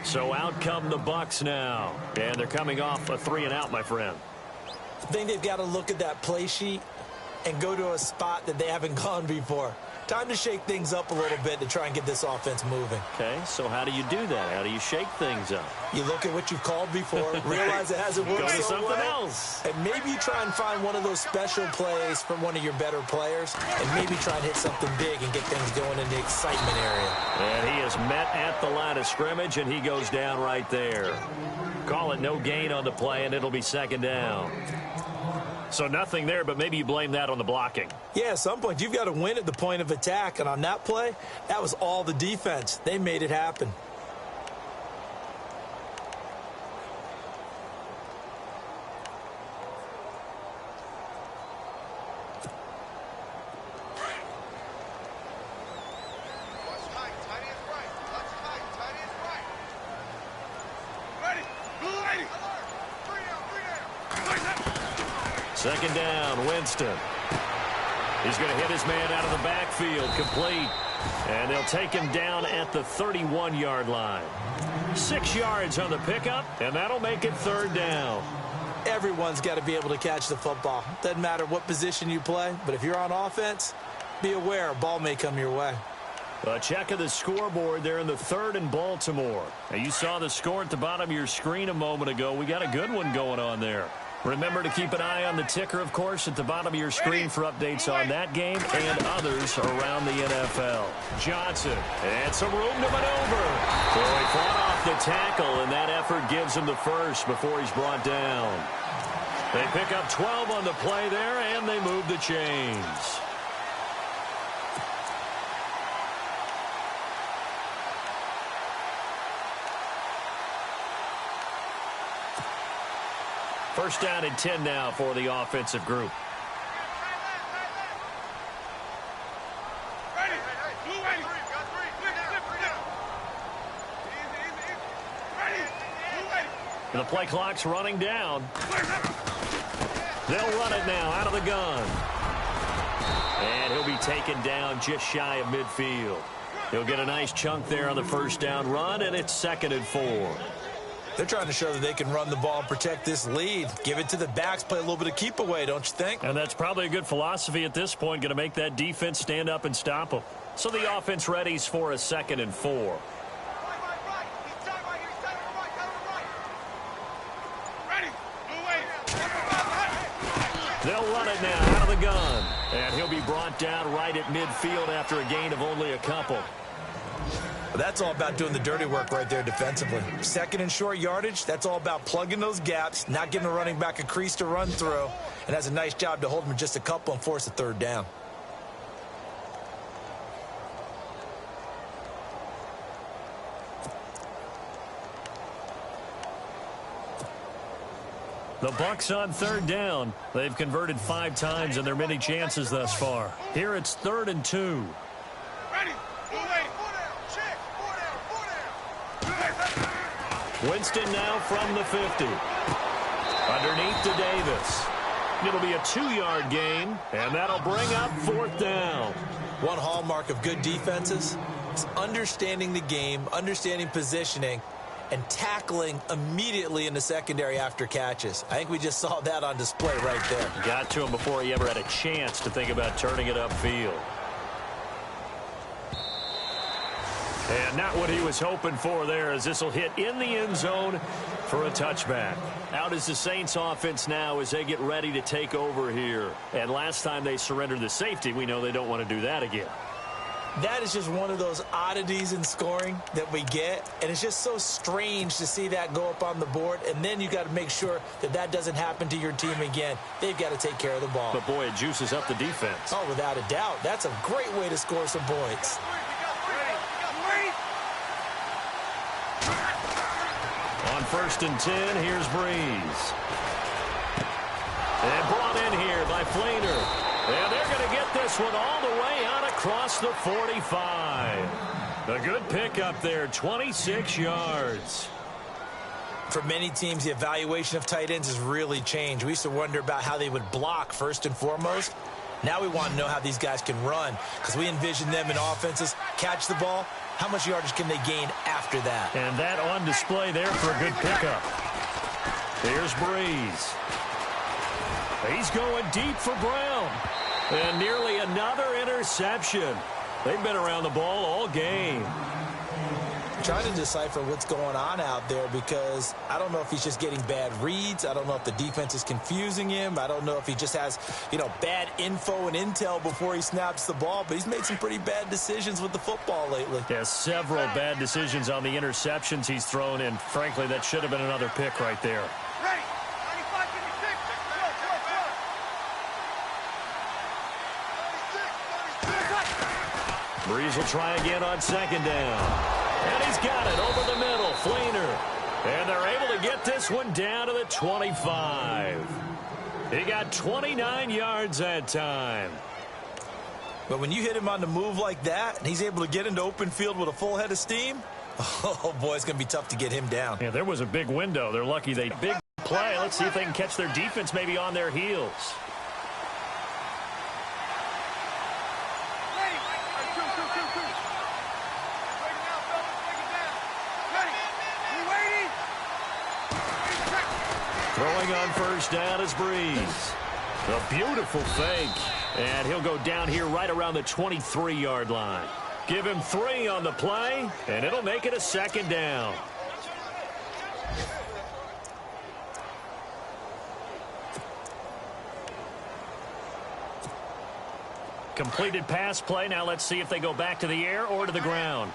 So out come the Bucs now. And they're coming off a 3-and-out, my friend. I think they've got to look at that play sheet and go to a spot that they haven't gone before. Time to shake things up a little bit to try and get this offense moving. Okay, so how do you do that? How do you shake things up? You look at what you've called before, realize it hasn't worked Go to so something well, else. and maybe you try and find one of those special plays from one of your better players, and maybe try and hit something big and get things going in the excitement area. And he is met at the line of scrimmage, and he goes down right there. Call it no gain on the play, and it'll be 2nd down. So nothing there, but maybe you blame that on the blocking. Yeah, at some point, you've got to win at the point of attack. And on that play, that was all the defense. They made it happen. Second down, Winston. He's going to hit his man out of the backfield, complete. And they'll take him down at the 31-yard line. 6 yards on the pickup, and that'll make it 3rd down. Everyone's got to be able to catch the football. Doesn't matter what position you play, but if you're on offense, be aware a ball may come your way. A check of the scoreboard there in the 3rd and Baltimore. Now, you saw the score at the bottom of your screen a moment ago. We got a good one going on there. Remember to keep an eye on the ticker, of course, at the bottom of your screen for updates on that game and others around the NFL. Johnson, and some room to maneuver. So he fought off the tackle, and that effort gives him the first before he's brought down. They pick up 12 on the play there, and they move the chains. First down and 10 now for the offensive group. The play clock's running down. They'll run it now out of the gun. And he'll be taken down just shy of midfield. He'll get a nice chunk there on the first down run, and it's 2nd and 4. They're trying to show that they can run the ball and protect this lead. Give it to the backs, play a little bit of keep away, don't you think? And that's probably a good philosophy at this point, going to make that defense stand up and stop them. So the offense readies for a 2nd and 4. They'll run it now out of the gun. And he'll be brought down right at midfield after a gain of only a couple. That's all about doing the dirty work right there defensively. 2nd and short yardage, that's all about plugging those gaps, not giving a running back a crease to run through, and has a nice job to hold him just a couple and force a 3rd down. The Bucs on 3rd down. They've converted 5 times in their many chances thus far. Here it's 3rd and 2. Winston now from the 50. Underneath to Davis. It'll be a 2-yard gain, and that'll bring up 4th down. One hallmark of good defenses is understanding the game, understanding positioning, and tackling immediately in the secondary after catches. I think we just saw that on display right there. Got to him before he ever had a chance to think about turning it upfield. And not what he was hoping for there, as this will hit in the end zone for a touchback. Out is the Saints offense now as they get ready to take over here. And last time they surrendered the safety, we know they don't want to do that again. That is just one of those oddities in scoring that we get, and it's just so strange to see that go up on the board, and then you got to make sure that that doesn't happen to your team again. They've got to take care of the ball. But, boy, it juices up the defense. Oh, without a doubt. That's a great way to score some points. On 1st and 10, here's Breeze. And brought in here by Flainer. And they're going to get this one all the way out across the 45. A good pickup there, 26 yards. For many teams, the evaluation of tight ends has really changed. We used to wonder about how they would block first and foremost. Now we want to know how these guys can run, because we envision them in offenses catch the ball. How much yardage can they gain after that? And that on display there for a good pickup. Here's Breeze. He's going deep for Brown. And nearly another interception. They've been around the ball all game. Trying to decipher what's going on out there, because I don't know if he's just getting bad reads. I don't know if the defense is confusing him. I don't know if he just has, bad info and intel before he snaps the ball. But he's made some pretty bad decisions with the football lately. Yeah, several bad decisions on the interceptions he's thrown, and frankly, that should have been another pick right there. Breeze will try again on 2nd down. And he's got it over the middle. Flainer. And they're able to get this one down to the 25. He got 29 yards that time. But when you hit him on the move like that, and he's able to get into open field with a full head of steam, oh, boy, it's going to be tough to get him down. Yeah, there was a big window. They're lucky they big play. Let's see if they can catch their defense maybe on their heels. Throwing on first down is Breeze. A beautiful fake. And he'll go down here right around the 23-yard line. Give him 3 on the play, and it'll make it a second down. Completed pass play. Now let's see if they go back to the air or to the ground.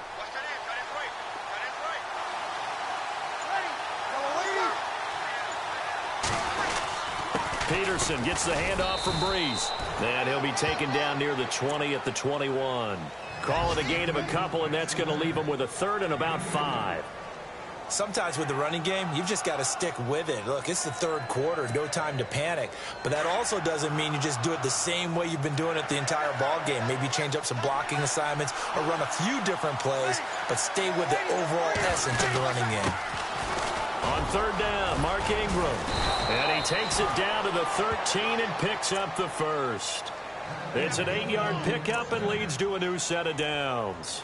Peterson gets the handoff from Breeze. And he'll be taken down near the 20 at the 21. Call it a gain of a couple, and that's going to leave him with a third and about 5. Sometimes with the running game, you've just got to stick with it. Look, it's the third quarter, no time to panic. But that also doesn't mean you just do it the same way you've been doing it the entire ball game. Maybe change up some blocking assignments or run a few different plays, but stay with the overall essence of the running game. On third down, Mark Ingram. And he takes it down to the 13 and picks up the first. It's an 8-yard pickup and leads to a new set of downs.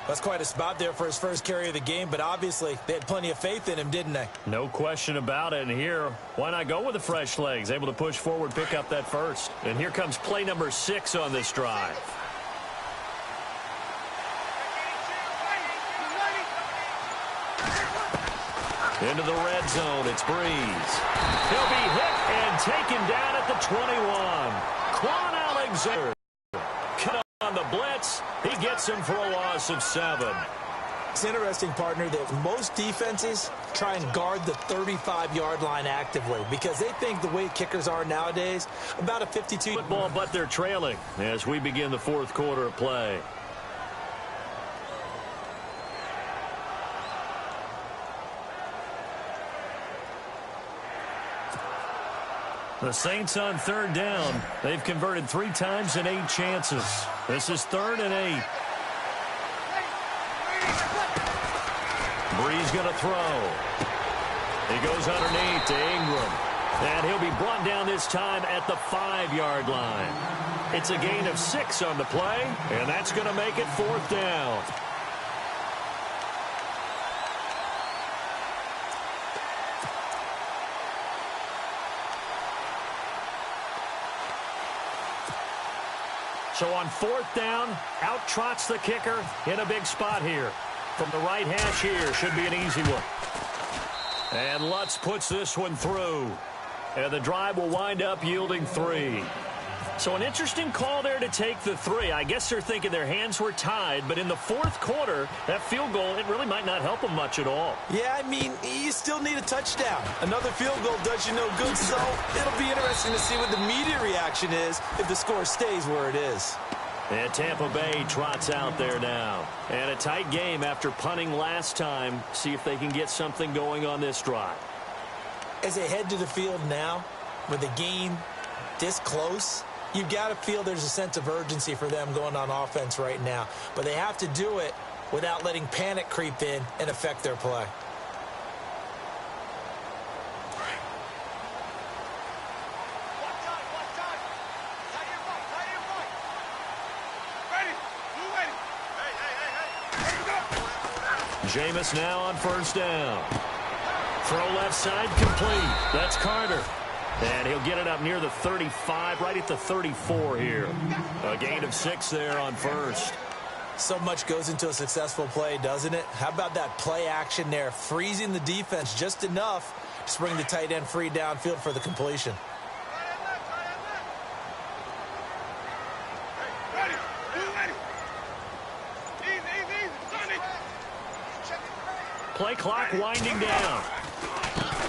That's quite a spot there for his first carry of the game, but obviously they had plenty of faith in him, didn't they? No question about it. And here, why not go with the fresh legs? Able to push forward, pick up that first. And here comes play number 6 on this drive. Into the red zone, it's Breeze. He'll be hit and taken down at the 21. Quan Alexander cut on the blitz. He gets him for a loss of 7. It's interesting, partner, that most defenses try and guard the 35-yard line actively because they think the way kickers are nowadays, about a 52 football, but they're trailing as we begin the fourth quarter of play. The Saints on third down. They've converted 3 times in 8 chances. This is 3rd and 8. Breeze going to throw. He goes underneath to Ingram. And he'll be brought down this time at the 5-yard line. It's a gain of 6 on the play, and that's going to make it 4th down. So on 4th down, out trots the kicker in a big spot here. From the right hash here, should be an easy one. And Lutz puts this one through. And the drive will wind up yielding 3. So an interesting call there to take the 3. I guess they're thinking their hands were tied, but in the fourth quarter, that field goal, it really might not help them much at all. Yeah, I mean, you still need a touchdown. Another field goal does you no good, so it'll be interesting to see what the media reaction is if the score stays where it is. And Tampa Bay trots out there now. And a tight game after punting last time. See if they can get something going on this drive. As they head to the field now, with the game this close, you've got to feel there's a sense of urgency for them going on offense right now. But they have to do it without letting panic creep in and affect their play. Jameis now on first down. Throw left side complete. That's Carter. And he'll get it up near the 35, right at the 34 here. A gain of 6 there on first. So much goes into a successful play, doesn't it? How about that play action there, freezing the defense just enough to bring the tight end free downfield for the completion. Play clock winding down.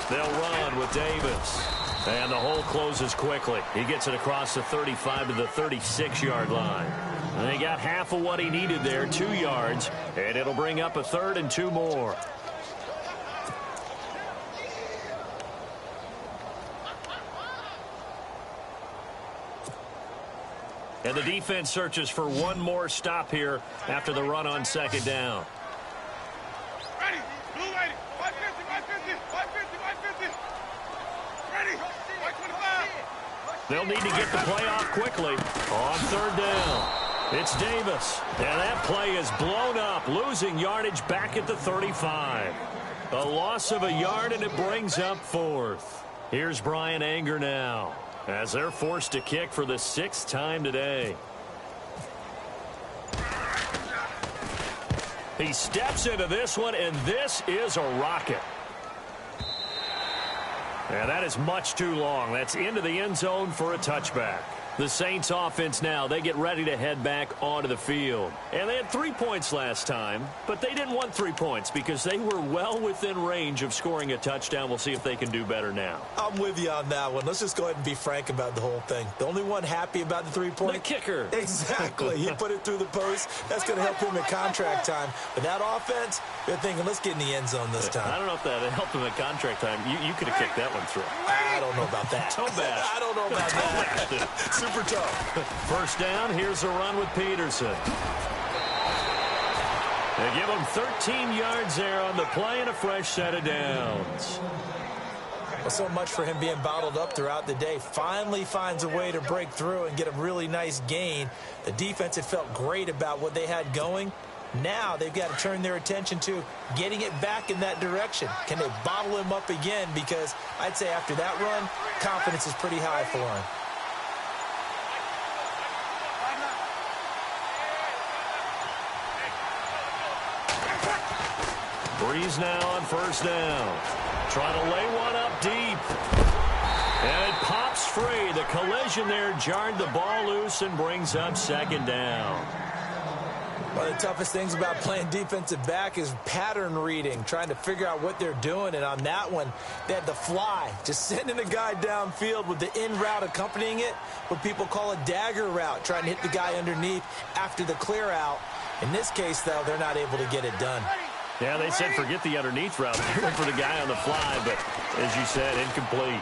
They'll run with Davis. And the hole closes quickly. He gets it across the 35 to the 36-yard line. And he got half of what he needed there, 2 yards. And it'll bring up a 3rd and 2 more. And the defense searches for one more stop here after the run on 2nd down. They'll need to get the play off quickly on 3rd down. It's Davis, and that play is blown up, losing yardage back at the 35. A loss of a yard, and it brings up 4th. Here's Brian Anger now, as they're forced to kick for the 6th time today. He steps into this one, and this is a rocket. And that is much too long. That's into the end zone for a touchback. The Saints offense now, they get ready to head back onto the field. And they had 3 points last time, but they didn't want 3 points because they were well within range of scoring a touchdown. We'll see if they can do better now. I'm with you on that one. Let's just go ahead and be frank about the whole thing. The only one happy about the 3-point. The kicker. Exactly. He put it through the post. That's going to help him at contract time. But that offense, they're thinking, let's get in the end zone this time. I don't know if that helped him at contract time. You could have kicked that one through. I don't know about that. Tobash. I don't know about that. Super tough. First down, here's a run with Peterson. They give him 13 yards there on the play and a fresh set of downs. Well, so much for him being bottled up throughout the day. Finally finds a way to break through and get a really nice gain. The defense had felt great about what they had going. Now they've got to turn their attention to getting it back in that direction. Can they bottle him up again? Because I'd say after that run, confidence is pretty high for him. Breeze now on first down. Trying to lay one up deep. And it pops free. The collision there jarred the ball loose and brings up second down. One of the toughest things about playing defensive back is pattern reading, trying to figure out what they're doing. And on that one, they had the fly, just sending a guy downfield with the in route accompanying it, what people call a dagger route, trying to hit the guy underneath after the clear out. In this case, though, they're not able to get it done. Yeah, they said forget the underneath route. They went for the guy on the fly, but as you said, incomplete.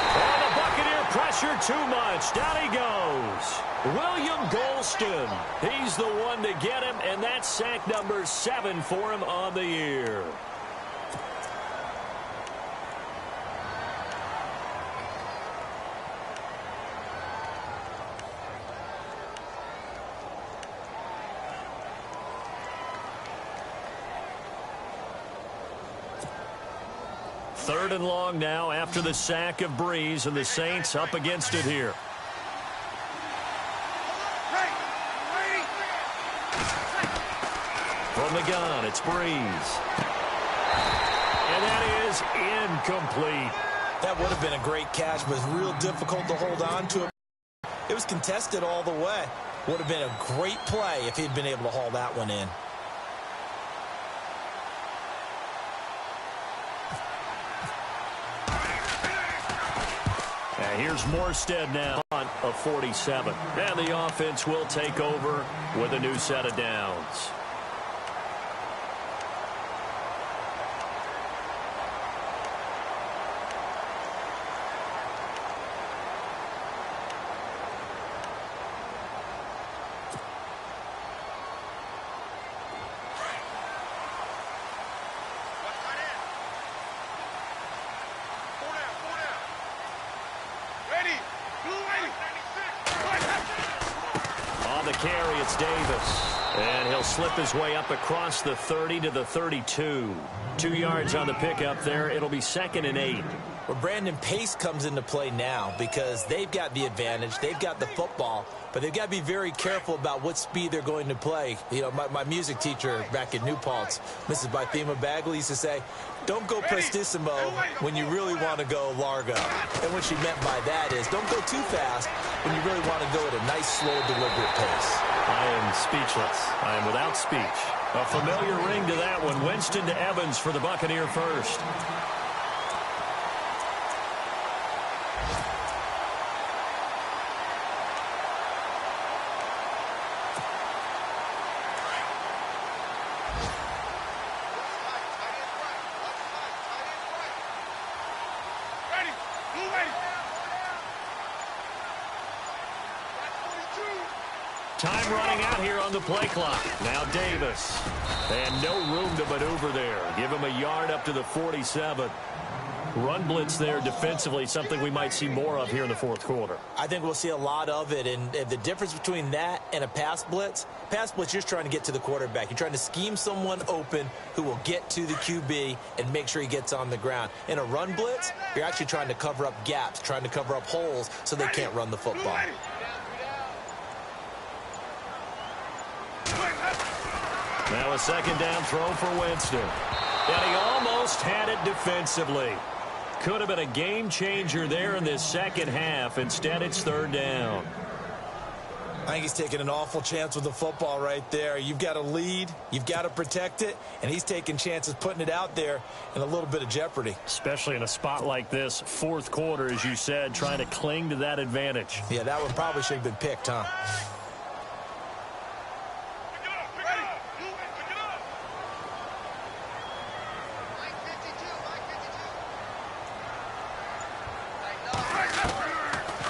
Oh, the Buccaneer pressure too much. Down he goes. William Golston. He's the one to get him, and that's sack number 7 for him on the year. Third and long now after the sack of Breeze, and the Saints up against it here. From the gun, it's Breeze. And that is incomplete. That would have been a great catch, but it's real difficult to hold on to it. It was contested all the way. Would have been a great play if he'd been able to haul that one in. Here's Morstead now on a 47. And the offense will take over with a new set of downs. Carry, it's Davis. And he'll slip his way up across the 30 to the 32. 2 yards on the pickup there. It'll be 2nd and 8. Well, Brandon, pace comes into play now because they've got the advantage. They've got the football, but they've got to be very careful about what speed they're going to play. You know, my music teacher back in New Paltz, Mrs. Bythema Bagley, used to say, don't go prestissimo when you really want to go largo. And what she meant by that is don't go too fast when you really want to go at a nice, slow, deliberate pace. I am speechless. I am without speech. A familiar ring to that one. Winston to Evans for the Buccaneer first. Time running out here on the play clock. Now Davis. And no room to maneuver there. Give him a yard up to the 47. Run blitz there defensively, something we might see more of here in the fourth quarter. I think we'll see a lot of it, and the difference between that and a pass blitz, you're just trying to get to the quarterback. You're trying to scheme someone open who will get to the QB and make sure he gets on the ground. In a run blitz, you're actually trying to cover up gaps, trying to cover up holes so they can't run the football. Now a second down throw for Winston. And he almost had it defensively. Could have been a game changer there in this second half. Instead, it's third down. I think he's taking an awful chance with the football right there. You've got to lead, you've got to protect it, and he's taking chances putting it out there in a little bit of jeopardy. Especially in a spot like this, fourth quarter, as you said, trying to cling to that advantage. Yeah, that one probably should have been picked, huh?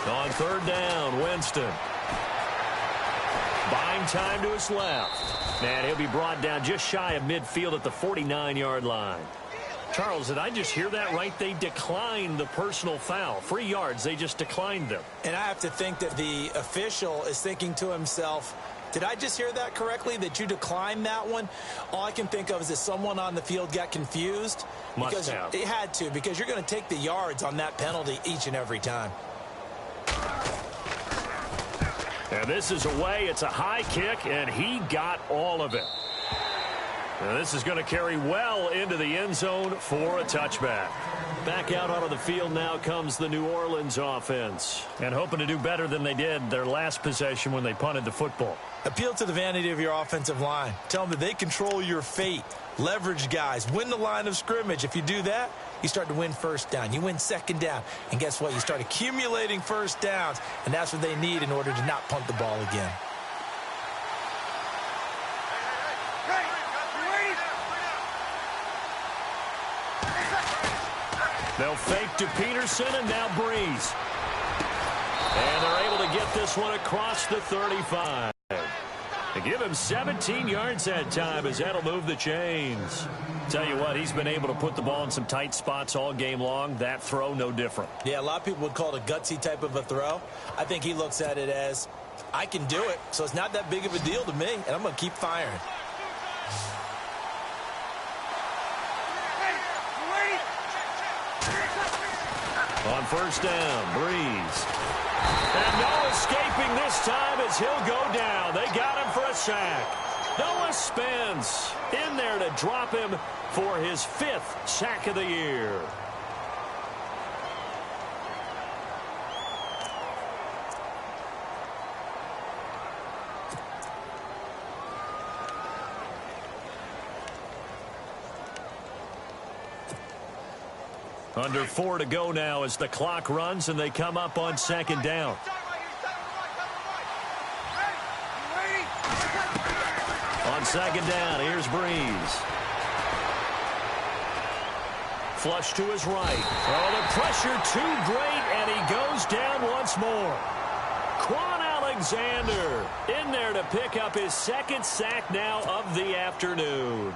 On third down, Winston. Buying time to his left. And he'll be brought down just shy of midfield at the 49-yard line. Charles, did I just hear that right? They declined the personal foul. 3 yards, they just declined them. And I have to think that the official is thinking to himself, did I just hear that correctly, that you declined that one? All I can think of is that someone on the field got confused. Must have. It had to, because you're going to take the yards on that penalty each and every time. And this is away. It's a high kick, and he got all of it. Now this is going to carry well into the end zone for a touchback. Back out onto the field now comes the New Orleans offense. And hoping to do better than they did their last possession when they punted the football. Appeal to the vanity of your offensive line. Tell them that they control your fate. Leverage guys. Win the line of scrimmage. If you do that, you start to win first down. You win second down. And guess what? You start accumulating first downs. And that's what they need in order to not punt the ball again. They'll fake to Peterson, and now Breeze. And they're able to get this one across the 35. They give him 17 yards that time as that'll move the chains. Tell you what, he's been able to put the ball in some tight spots all game long. That throw, no different. Yeah, a lot of people would call it a gutsy type of a throw. I think he looks at it as, I can do it, so it's not that big of a deal to me, and I'm going to keep firing. On first down, Breeze. And no escaping this time as he'll go down. They got him for a sack. Noah Spence in there to drop him for his 5th sack of the year. Under 4 to go now as the clock runs and they come up on second down. On second down, here's Breeze. Flush to his right. Oh, the pressure too great, and he goes down once more. Quan Alexander in there to pick up his 2nd sack now of the afternoon.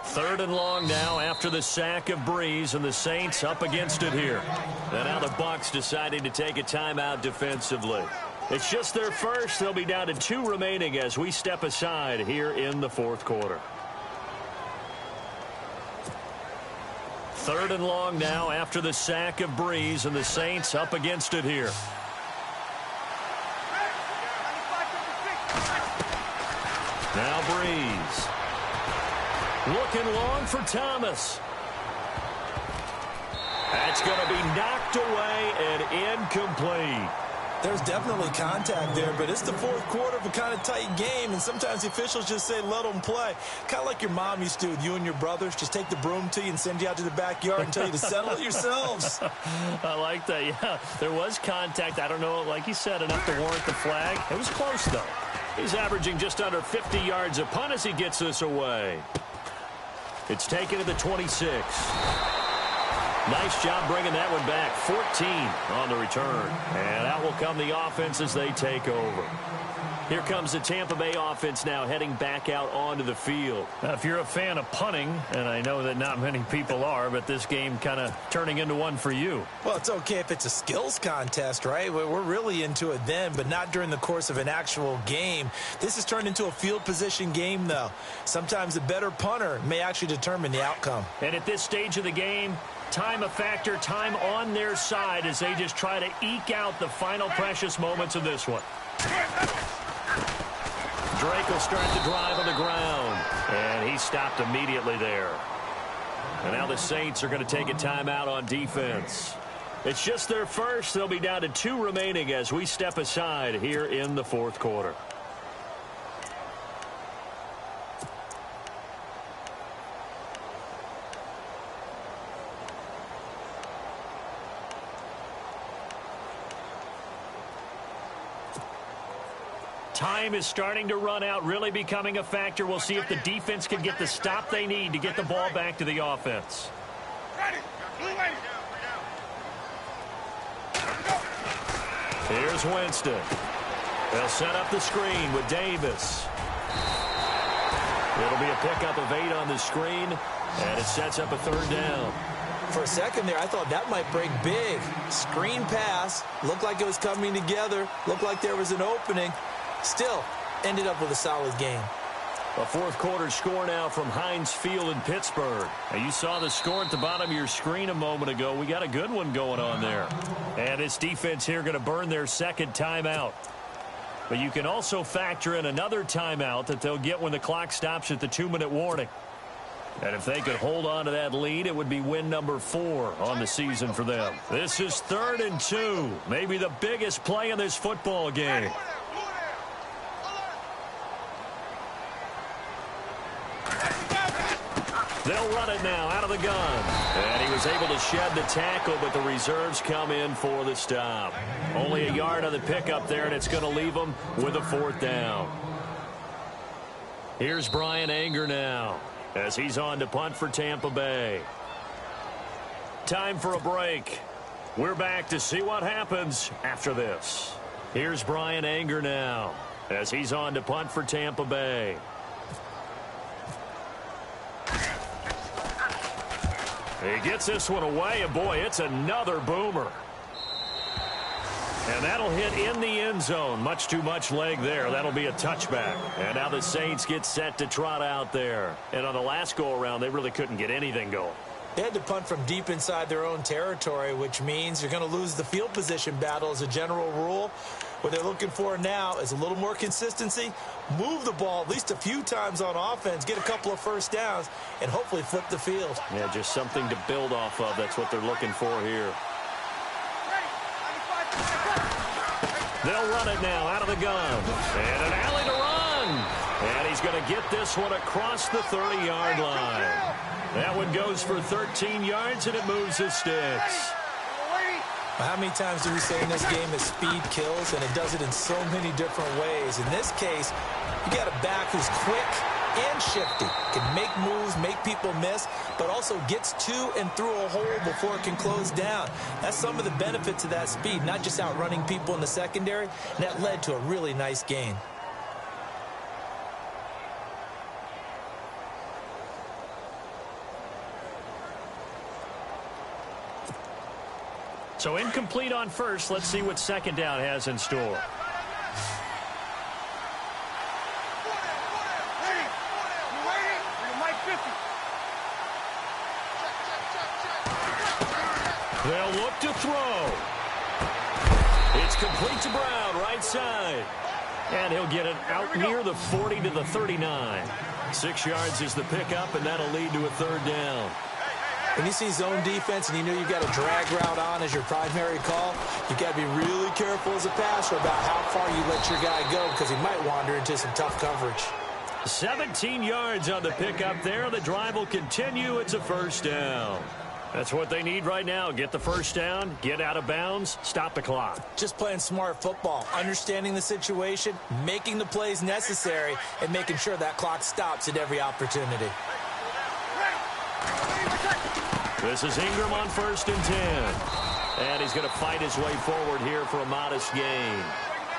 Third and long now after the sack of Breeze, and the Saints up against it here. And now the Bucs deciding to take a timeout defensively. It's just their first. They'll be down to 2 remaining as we step aside here in the fourth quarter. Third and long now after the sack of Breeze, and the Saints up against it here. Now Breeze. Looking long for Thomas. That's going to be knocked away and incomplete. There's definitely contact there, but it's the fourth quarter of a kind of tight game, and sometimes the officials just say, let them play. Kind of like your mom used to with you and your brothers. Just take the broom to you and send you out to the backyard and tell you to settle it yourselves. I like that, yeah. There was contact. I don't know, like you said, enough to warrant the flag. It was close, though. He's averaging just under 50 yards a punt as he gets this away. It's taken to the 26. Nice job bringing that one back. 14 on the return. And out will come the offense as they take over. Here comes the Tampa Bay offense now heading back out onto the field. Now, if you're a fan of punting, and I know that not many people are, but this game kind of turning into one for you. Well, it's okay if it's a skills contest, right? We're really into it then, but not during the course of an actual game. This has turned into a field position game, though. Sometimes the better punter may actually determine the outcome. And at this stage of the game, time a factor, time on their side as they just try to eke out the final precious moments of this one. Drake will start the drive on the ground, and he stopped immediately there. And now the Saints are going to take a timeout on defense. It's just their first. They'll be down to 2 remaining as we step aside here in the fourth quarter. Time is starting to run out, really becoming a factor. We'll see if the defense can get the stop they need to get the ball back to the offense. Here's Winston. They'll set up the screen with Davis. It'll be a pickup of 8 on the screen, and it sets up a 3rd down. For a second there, I thought that might break big. Screen pass, looked like it was coming together, looked like there was an opening. Still, ended up with a solid game. A fourth quarter score now from Heinz Field in Pittsburgh. Now, you saw the score at the bottom of your screen a moment ago. We got a good one going on there. And this defense here going to burn their second timeout. But you can also factor in another timeout that they'll get when the clock stops at the 2-minute warning. And if they could hold on to that lead, it would be win number 4 on the season for them. This is 3rd and 2, maybe the biggest play in this football game. They'll run it now out of the gun. And he was able to shed the tackle, but the reserves come in for the stop. Only a yard on the pickup there, and it's going to leave them with a 4th down. Here's Brian Anger now as he's on to punt for Tampa Bay. Time for a break. We're back to see what happens after this. Here's Brian Anger now as he's on to punt for Tampa Bay. He gets this one away, and boy, it's another boomer. And that'll hit in the end zone. Much too much leg there. That'll be a touchback. And now the Saints get set to trot out there. And on the last go-around, they really couldn't get anything going. They had to punt from deep inside their own territory, which means you're going to lose the field position battle as a general rule. What they're looking for now is a little more consistency, move the ball at least a few times on offense, get a couple of first downs, and hopefully flip the field. Yeah, just something to build off of. That's what they're looking for here. They'll run it now out of the gun. And an alley to run. And he's going to get this one across the 30-yard line. That one goes for 13 yards, and it moves the sticks. How many times do we say in this game that speed kills, and it does it in so many different ways? In this case, you got a back who's quick and shifty, can make moves, make people miss, but also gets to and through a hole before it can close down. That's some of the benefits of that speed, not just outrunning people in the secondary, and that led to a really nice gain. So incomplete on first. Let's see what second down has in store. They'll look to throw. It's complete to Brown, right side. And he'll get it out near the 40 to the 39. 6 yards is the pickup, and that'll lead to a 3rd down. When you see zone defense and you know you've got a drag route on as your primary call, you've got to be really careful as a passer about how far you let your guy go because he might wander into some tough coverage. 17 yards on the pickup there. The drive will continue. It's a 1st down. That's what they need right now. Get the 1st down, get out of bounds, stop the clock. Just playing smart football, understanding the situation, making the plays necessary, and making sure that clock stops at every opportunity. This is Ingram on 1st and 10. And he's going to fight his way forward here for a modest gain.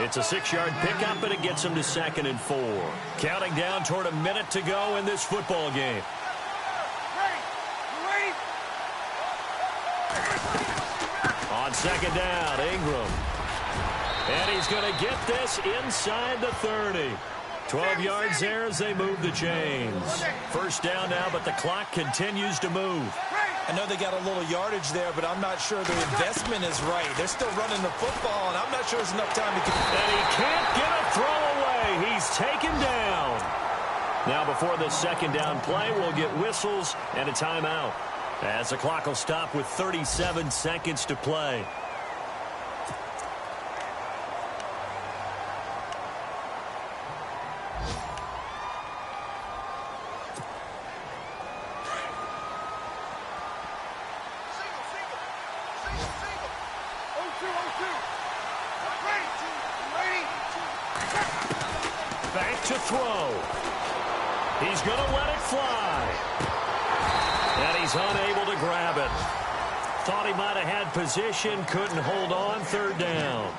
It's a 6-yard pickup, and it gets him to 2nd and 4. Counting down toward a minute to go in this football game. On 2nd down, Ingram. And he's going to get this inside the 30. 12 yards there as they move the chains. First down now, but the clock continues to move. I know they got a little yardage there, but I'm not sure the investment is right. They're still running the football, and I'm not sure there's enough time to get... And he can't get a throw away. He's taken down. Now before this 2nd down play, we'll get whistles and a timeout, as the clock will stop with 37 seconds to play. Back to throw. He's going to let it fly. And he's unable to grab it. Thought he might have had position, couldn't hold on. 3rd down.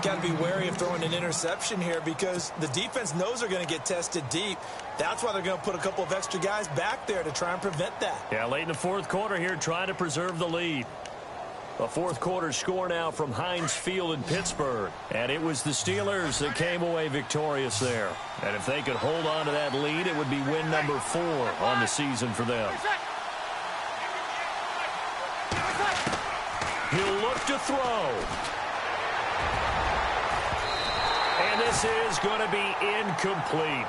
Got to be wary of throwing an interception here because the defense knows they're going to get tested deep. That's why they're going to put a couple of extra guys back there to try and prevent that. Yeah, late in the 4th quarter here, trying to preserve the lead. A 4th quarter score now from Heinz Field in Pittsburgh. And it was the Steelers that came away victorious there. And if they could hold on to that lead, it would be win number 4 on the season for them. He'll look to throw. And this is going to be incomplete.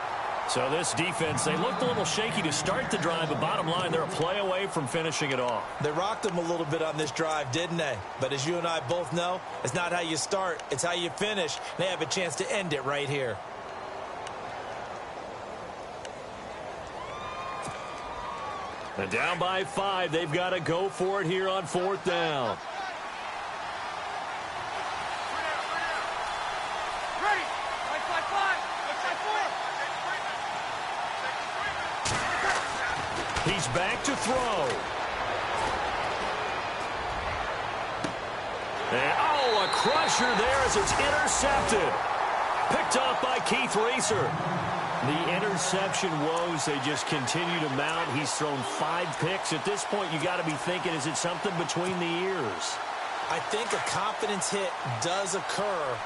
So this defense, they looked a little shaky to start the drive, but bottom line, they're a play away from finishing it off. They rocked them a little bit on this drive, didn't they? But as you and I both know, it's not how you start, it's how you finish. They have a chance to end it right here. And down by 5, they've got to go for it here on 4th down. He's back to throw. And, a crusher there as it's intercepted. Picked off by Keith Reeser. The interception woes, they just continue to mount. He's thrown 5 picks. At this point, you got to be thinking, is it something between the ears? I think a confidence hit does occur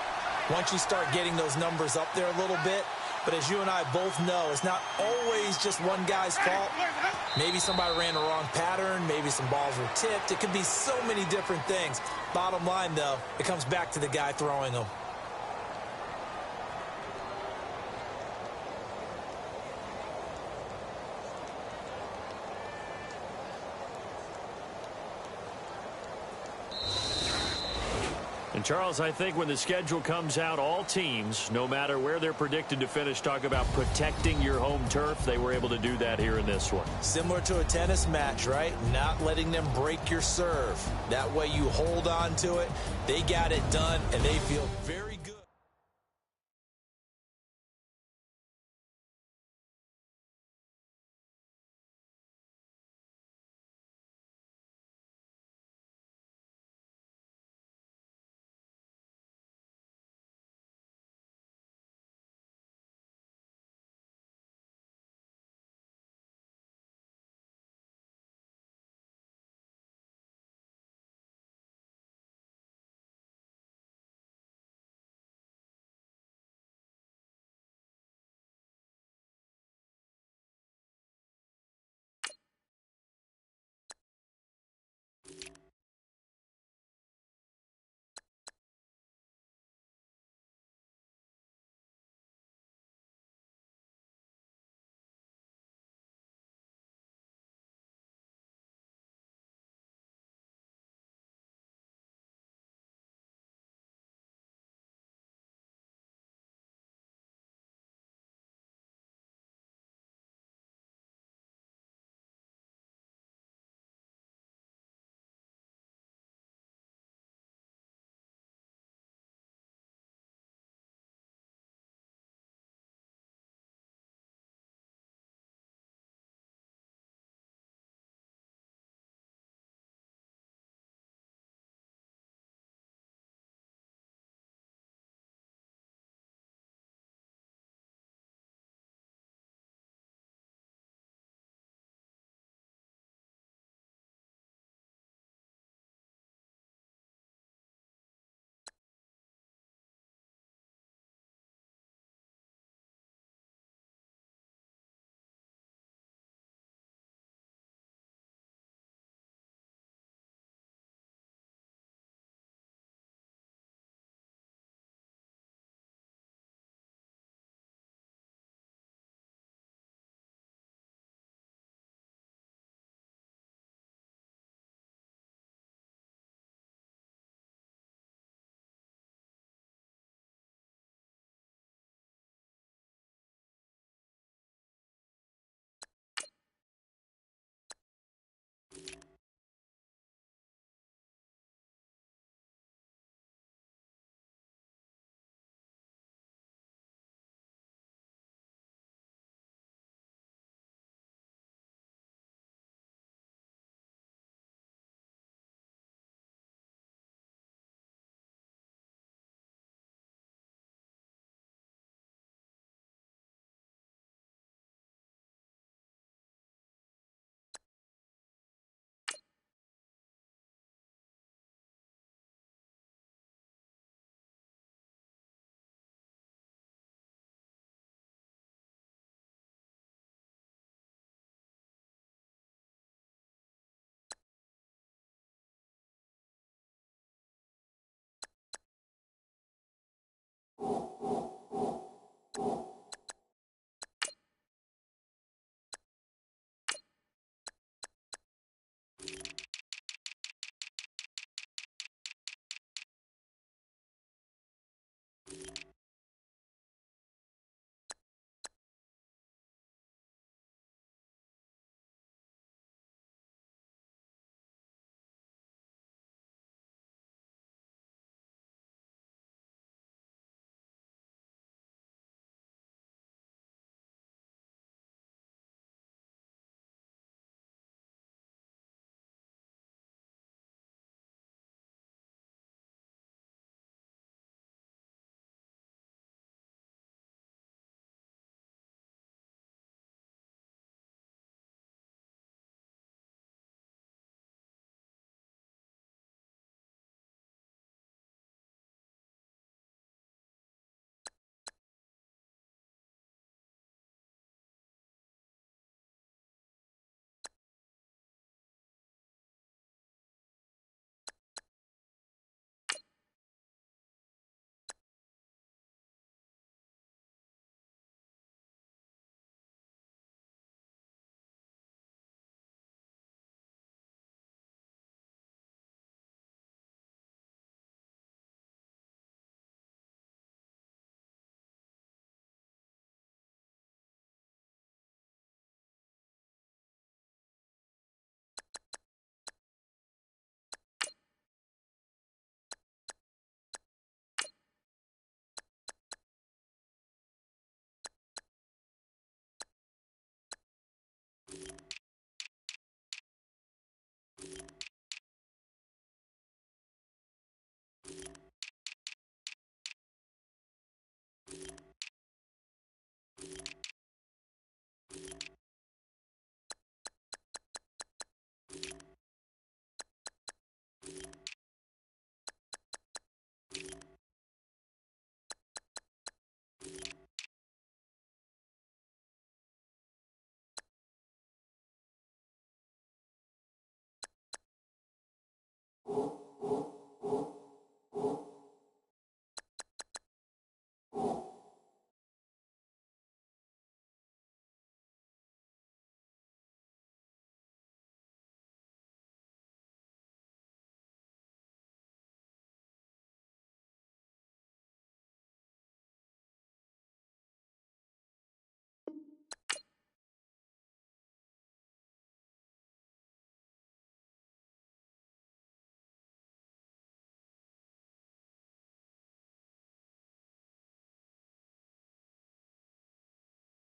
once you start getting those numbers up there a little bit. But as you and I both know, it's not always just one guy's fault. Maybe somebody ran the wrong pattern. Maybe some balls were tipped. It could be so many different things. Bottom line, though, it comes back to the guy throwing them. And, Charles, I think when the schedule comes out, all teams, no matter where they're predicted to finish, talk about protecting your home turf. They were able to do that here in this one. Similar to a tennis match, right? Not letting them break your serve. That way you hold on to it. They got it done, and they feel very